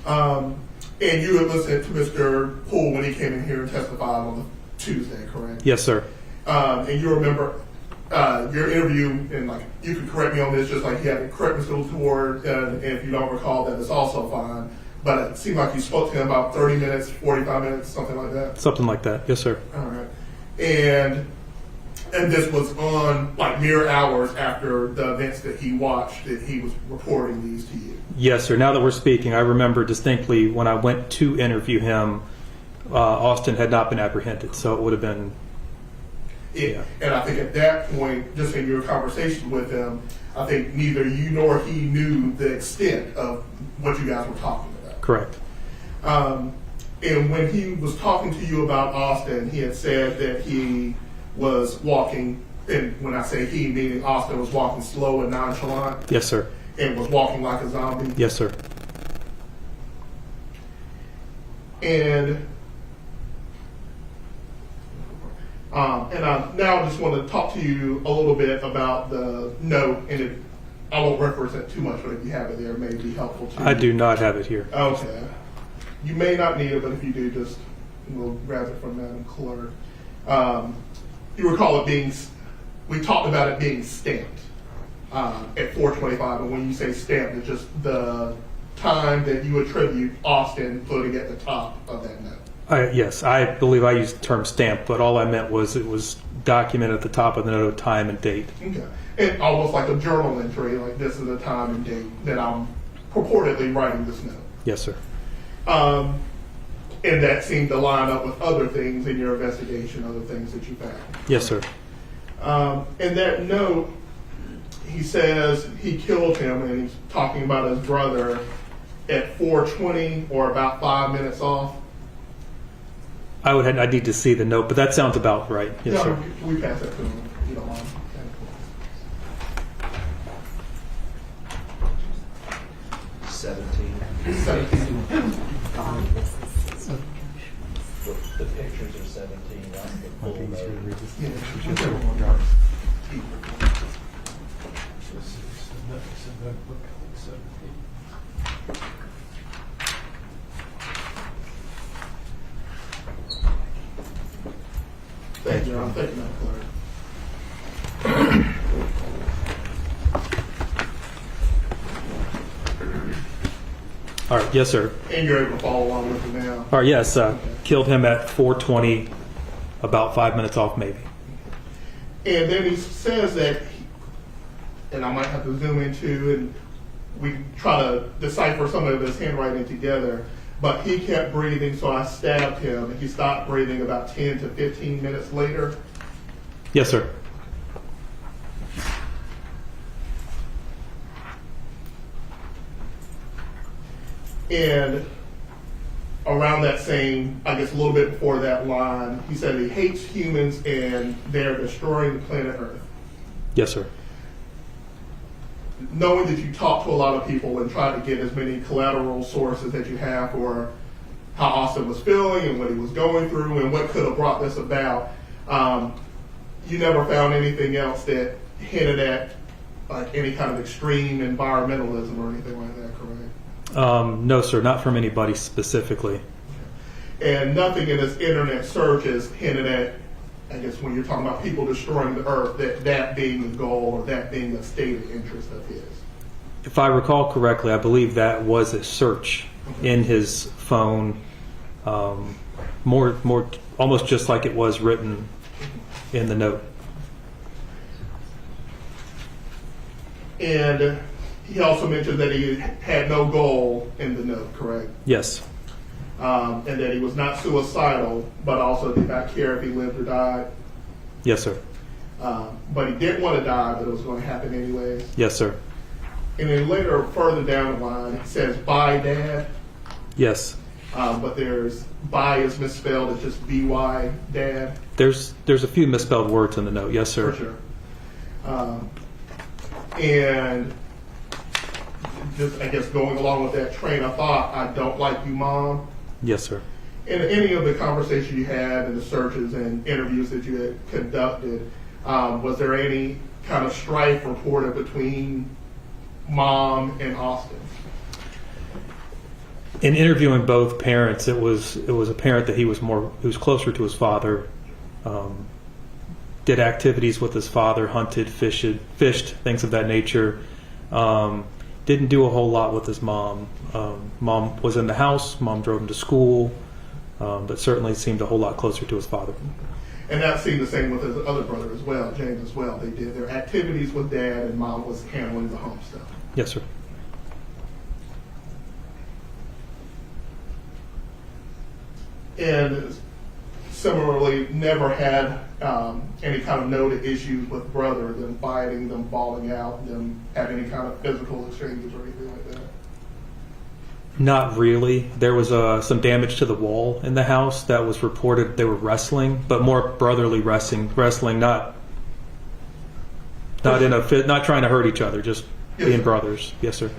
And you had listened to Mr. Poole when he came in here and testified on the Tuesday, correct? Yes, sir. And you remember your interview, and like you can correct me on this, just like you had to correct Mr. Toward, and if you don't recall, that is also fine. But it seemed like you spoke to him about 30 minutes, 45 minutes, something like that. Something like that. Yes, sir. All right. And this was on like mere hours after the events that he watched that he was reporting these to you. Yes, sir. Now that we're speaking, I remember distinctly when I went to interview him, Austin had not been apprehended, so it would have been. Yeah. And I think at that point, just in your conversation with him, I think neither you nor he knew the extent of what you guys were talking about. Correct. And when he was talking to you about Austin, he had said that he was walking, and when I say he, meaning Austin was walking slow and nonchalant, Yes, sir. and was walking like a zombie. Yes, sir. And I now just want to talk to you a little bit about the note, and I won't reference it too much, but if you have it there, it may be helpful to you. I do not have it here. Okay. You may not need it, but if you do, just we'll grab it from Madam Clerk. You recall it being, we talked about it being stamped at 4:25, and when you say stamped, it's just the time that you attribute Austin putting at the top of that note. Yes, I believe I used the term stamp, but all I meant was it was documented at the top of the note of time and date. Okay. And almost like a journal entry, like this is the time and date that I'm purportedly writing this note. Yes, sir. And that seemed to line up with other things in your investigation, other things that you found. Yes, sir. In that note, he says he killed him, and he's talking about his brother at 4:20 or about 5 minutes off. I need to see the note, but that sounds about right. Yes, No, sir. we pass that to him, if you don't mind. The pictures are 17. I'm the full note. Thank you, Ron. Thank you, Madam Clerk. All right. Yes, sir. And you're able to follow along with me now. All right. Yes. Killed him at 4:20, about 5 minutes off, maybe. And then he says that, and I might have to zoom into, and we try to decipher some of his handwriting together, but he kept breathing, so I stabbed him, and he stopped breathing about 10 to 15 minutes later. Yes, sir. And around that same, I guess a little bit before that line, he said he hates humans and they're destroying the planet Earth. Yes, sir. Knowing that you talked to a lot of people and tried to get as many collateral sources that you have for how Austin was feeling and what he was going through and what could have brought this about, you never found anything else that hinted at like any kind of extreme environmentalism or anything like that, correct? No, sir. Not from anybody specifically. And nothing in his internet searches hinted at, I guess when you're talking about people destroying the earth, that being the goal or that being a stated interest of his. If I recall correctly, I believe that was a search in his phone, more, almost just like it was written in the note. And he also mentioned that he had no goal in the note, correct? Yes. And that he was not suicidal, but also did not care if he lived or died. Yes, sir. But he didn't want to die, but it was going to happen anyways. Yes, sir. And then later, further down the line, it says, "Bye, Dad." Yes. But there's "bye" is misspelled. It's just "by, Dad." There's a few misspelled words in the note. Yes, sir. For sure. And just, I guess, going along with that train of thought, "I don't like you, Mom." Yes, sir. in any of the conversations you had and the searches and interviews that you had conducted, was there any kind of strife reported between Mom and Austin? In interviewing both parents, it was apparent that he was closer to his father. Did activities with his father, hunted, fished, things of that nature. Didn't do a whole lot with his mom. Mom was in the house. Mom drove him to school, but certainly seemed a whole lot closer to his father. And that seemed the same with his other brother as well, James as well. They did their activities with Dad, and Mom was handling the home stuff. Yes, sir. And similarly, never had any kind of noted issues with brother, them fighting, them falling out, them having any kind of physical exchanges or anything like that. Not really. There was some damage to the wall in the house that was reported. They were wrestling, but more brotherly wrestling, not in a fit, not trying to hurt each other, just being brothers. Yes, sir.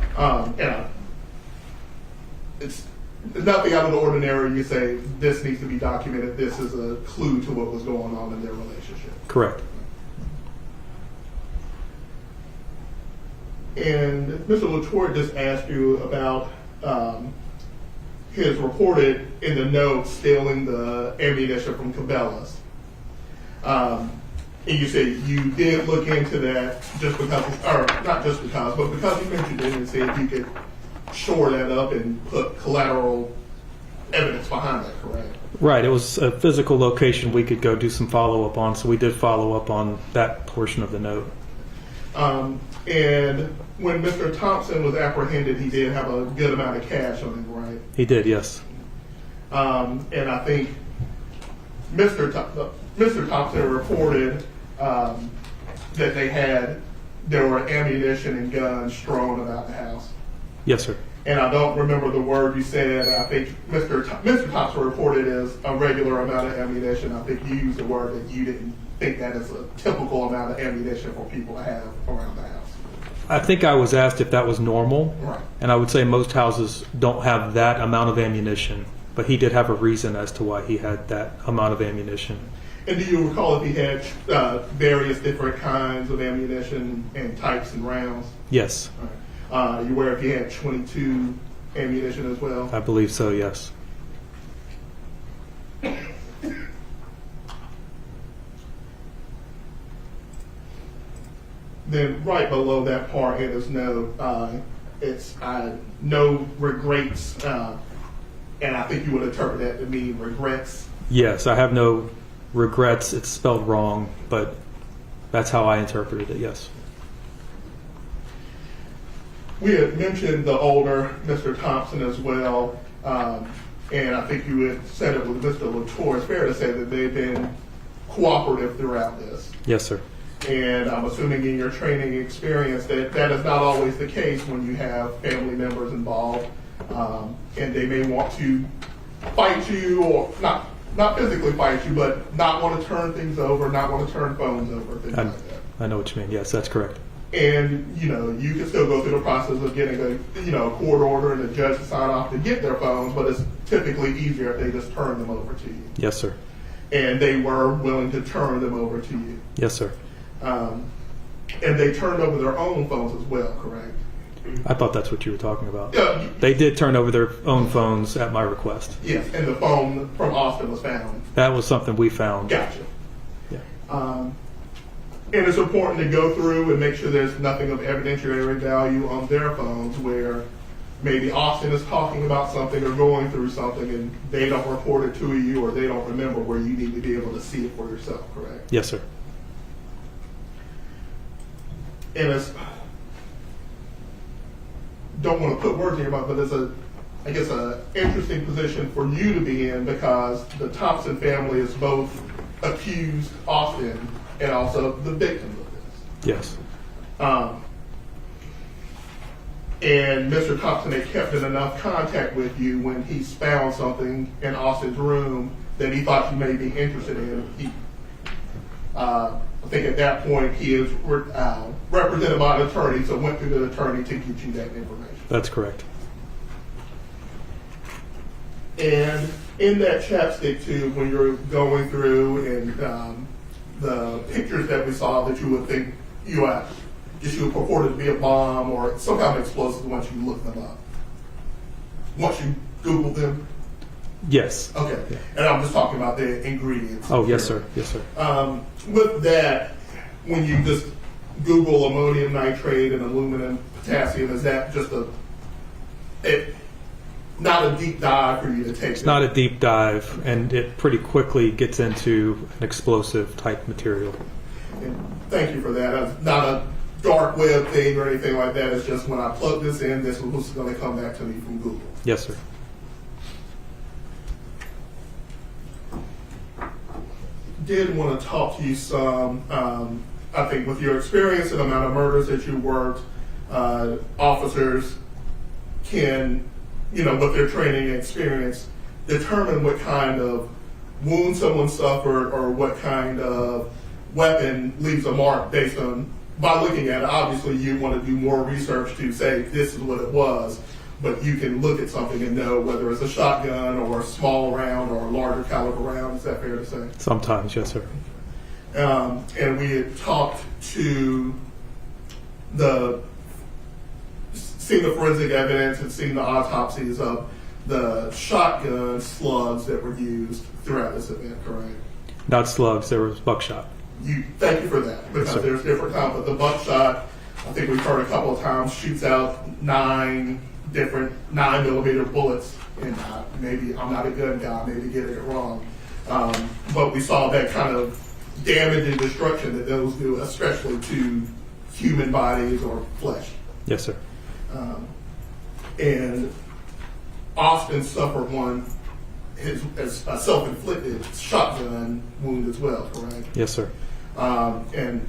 It's nothing out of the ordinary. You say this needs to be documented. This is a clue to what was going on in their relationship. Correct. And Mr. LaTour just asked you about his reported in the notes stealing the ammunition from Cabela's. And you said you did look into that just because, or not just because, but because you mentioned it and see if you could shore that up and put collateral evidence behind that, correct? Right. It was a physical location we could go do some follow-up on, so we did follow up on that portion of the note. And when Mr. Thompson was apprehended, he did have a good amount of cash on him, right? He did, yes. And I think Mr. Thompson reported that there were ammunition and guns strewn about the house. Yes, sir. And I don't remember the word you said. I think Mr. Thompson reported as a regular amount of ammunition. I think you used the word that you didn't think that is a typical amount of ammunition for people to have around the house. I think I was asked if that was normal, Right. and I would say most houses don't have that amount of ammunition, but he did have a reason as to why he had that amount of ammunition. And do you recall if he had various different kinds of ammunition and types and rounds? Yes, You aware if he had 22 ammunition as well? I believe so, yes. Then right below that part in his note, it's no regrets, and I think you would interpret that to mean regrets. Yes, I have no regrets. It's spelled wrong, but that's how I interpreted it, yes. We had mentioned the older Mr. Thompson as well, and I think you had said it with Mr. LaTour. It's fair to say that they've been cooperative throughout this. Yes, sir. And I'm assuming in your training experience that is not always the case when you have family members involved, and they may want to fight you, or not physically fight you, but not want to turn things over, not want to turn phones over, things like that. I know what you mean. Yes, that's correct. And you can still go through the process of getting a court order and a judge to sign off to get their phones, but it's typically easier if they just turn them over to you. Yes, sir. And they were willing to turn them over to you. Yes, sir. And they turned over their own phones as well, correct? I thought that's what you were talking about. Yeah. They did turn over their own phones at my request. Yes, and the phone from Austin was found. That was something we found. Gotcha. Yeah. And it's important to go through and make sure there's nothing of evidentiary value on their phones where maybe Austin is talking about something or going through something and they don't report it to you or they don't remember, where you need to be able to see it for yourself, correct? Yes, sir. And it's, don't want to put words in your mouth, but it's an interesting position for you to be in because the Thompson family is both accused Austin and also the victim of this. Yes. And Mr. Thompson had kept in enough contact with you when he found something in Austin's room that he thought you may be interested in. I think at that point he is represented by an attorney, so went through the attorney to get you that information. That's correct. And in that chapstick tube, when you're going through and the pictures that we saw that you would think you would purport to be a bomb or some kind of explosive once you look them up. Once you Google them. Yes. Okay. And I'm just talking about the ingredients. Oh, yes, sir. Yes, sir. With that, when you just Google ammonium nitrate and aluminum potassium, is that just not a deep dive for you to take? It's not a deep dive, and it pretty quickly gets into an explosive type material. And thank you for that. It's not a dark web thing or anything like that. It's just when I plug this in, this is what's going to come back to me from Google. Yes, sir. Did want to talk to you some, I think with your experience and the amount of murders that you worked, officers can, with their training and experience, determine what kind of wound someone suffered or what kind of weapon leaves a mark based on, by looking at it. Obviously, you want to do more research to say this is what it was, but you can look at something and know whether it's a shotgun or a small round or a larger caliber round. Is that fair to say? Sometimes, yes, sir. And we had talked to seen the forensic evidence and seen the autopsies of the shotgun slugs that were used throughout this event, correct? Not slugs, there was buckshot. Thank you for that, because Yes, there's different kinds, but the buckshot, I think we've heard a couple of times, shoots out 9 different 9mm bullets, and maybe I'm not a gun guy, maybe getting it wrong, but we saw that kind of damage and destruction that those do, especially to human bodies or flesh. Yes, sir. And Austin suffered one, a self-inflicted shotgun wound as well, correct? Yes, sir. And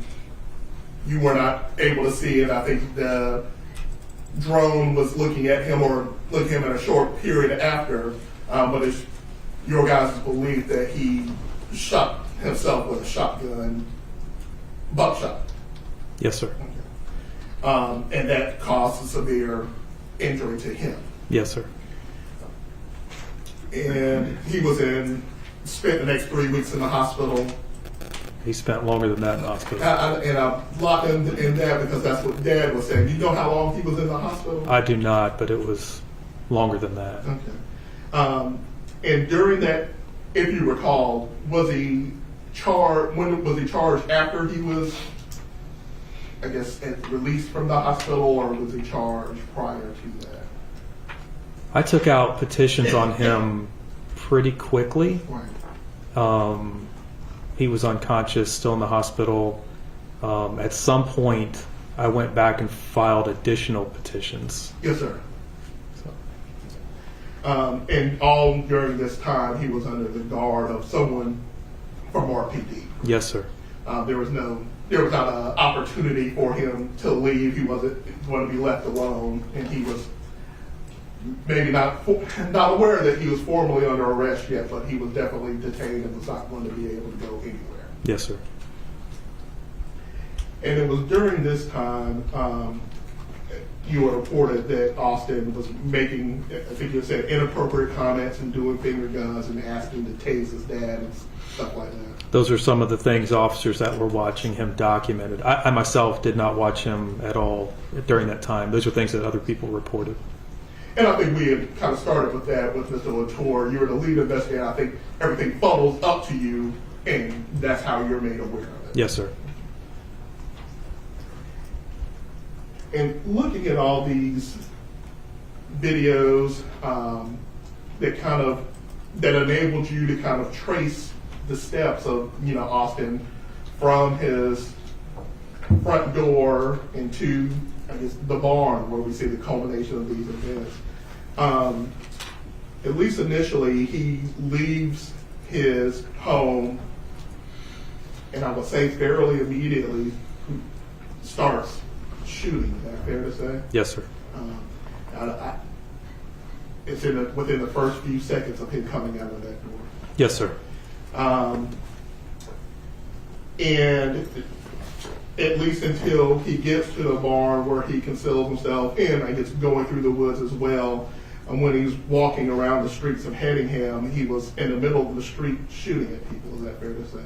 you were not able to see it. I think the drone was looking at him or looking at him in a short period after, but it's your guys' belief that he shot himself with a shotgun buckshot. Yes, sir. And that caused a severe injury to him. Yes, sir. And he was spent the next 3 weeks in the hospital. He spent longer than that in the hospital. And I locked him in that because that's what Dad was saying. Do you know how long he was in the hospital? I do not, but it was longer than that. Okay. And during that, if you recall, was he charged? When was he charged? After he was, I guess, released from the hospital, or was he charged prior to that? I took out petitions on him pretty quickly. Right. He was unconscious, still in the hospital. At some point, I went back and filed additional petitions. Yes, sir. So. And all during this time, he was under the guard of someone from RPD. Yes, sir. There was not an opportunity for him to leave. He wasn't going to be left alone, and he was maybe not aware that he was formally under arrest yet, but he was definitely detained and was not going to be able to go anywhere. Yes, sir. And it was during this time you were reported that Austin was making, I think you said, inappropriate comments and doing finger guns and asking to tase his dad and stuff like that. Those are some of the things officers that were watching him documented. I myself did not watch him at all during that time. Those are things that other people reported. And I think we had kind of started with that with Mr. Latour. You're the lead investigator. I think everything funnels up to you, and that's how you're made aware of it. Yes, sir. And looking at all these videos that enabled you to kind of trace the steps of Austin from his front door into, I guess, the barn where we see the culmination of these events. At least initially, he leaves his home, and I would say fairly immediately starts shooting. Is that fair to say? Yes, sir. It's within the first few seconds of him coming out of that door. Yes, sir. And at least until he gets to the barn where he conceals himself, and I guess going through the woods as well, And when he's walking around the streets of Hedingham, he was in the middle of the street shooting at people. Is that fair to say?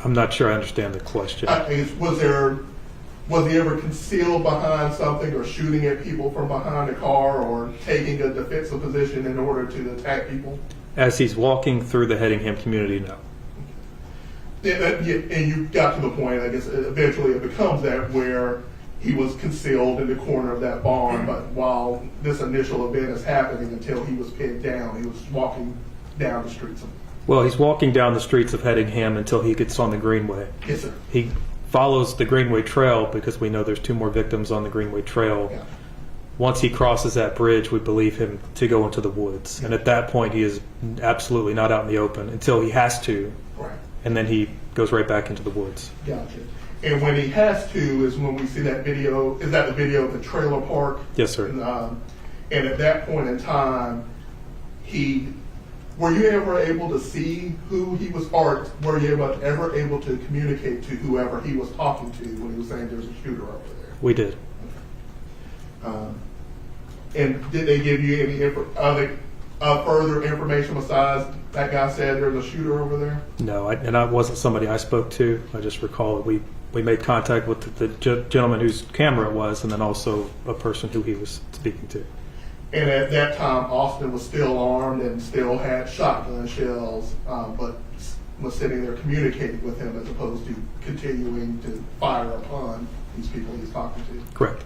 I'm not sure I understand the question. Was he ever concealed behind something or shooting at people from behind a car or taking a defensive position in order to attack people? As he's walking through the Hedingham community, no. And you got to the point, I guess, eventually it becomes that where he was concealed in the corner of that barn, but while this initial event is happening until he was pinned down, he was walking down the streets of... Well, he's walking down the streets of Hedingham until he gets on the Greenway. Yes, sir. He follows the Greenway Trail because we know there's 2 more victims on the Greenway Trail. Yeah. Once he crosses that bridge, we believe him to go into the woods. And at that point, he is absolutely not out in the open until he has to. Right. And then he goes right back into the woods. Gotcha. And when he has to is when we see that video. Is that the video of the trailer park? Yes, sir. And at that point in time, were you ever able to see who he was, or were you ever able to communicate to whoever he was talking to when he was saying there's a shooter over there? We did. And did they give you any further information besides that guy said there's a shooter over there? No, and I wasn't somebody I spoke to. I just recall that we made contact with the gentleman whose camera it was, and then also a person who he was speaking to. And at that time, Austin was still armed and still had shotgun shells, but was sitting there communicating with him as opposed to continuing to fire upon these people he's talking to. Correct.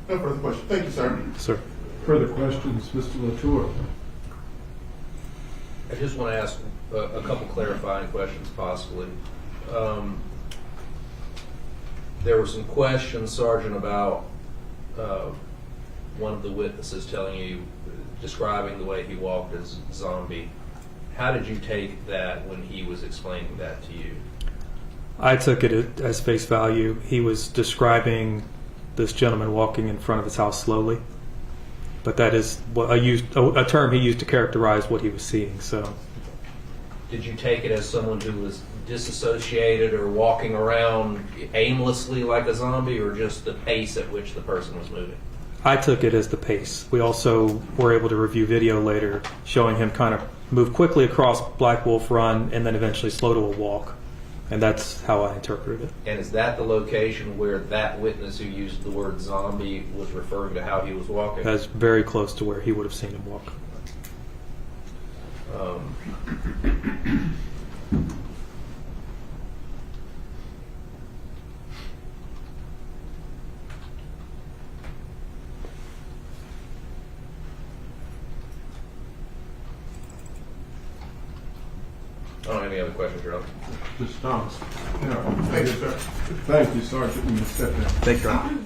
No further questions. Thank you, sir. Sir. Further questions, Mr. Latour? I just want to ask a couple clarifying questions, possibly. There were some questions, Sergeant, about one of the witnesses telling you, describing the way he walked as zombie. How did you take that when he was explaining that to you? I took it as face value. He was describing this gentleman walking in front of his house slowly, but that is what a term he used to characterize what he was seeing. So, did you take it as someone who was disassociated or walking around aimlessly like a zombie, or just the pace at which the person was moving? I took it as the pace. We also were able to review video later showing him kind of move quickly across Black Wolf Run and then eventually slow to a walk. And that's how I interpreted it. And is that the location where that witness who used the word zombie was referring to how he was walking? That's very close to where he would have seen him walk. I don't have any other questions, Your Honor. Mr. Thomas? Thank you, sir. Thank you, Sergeant. You may step down. Thank you, Your Honor.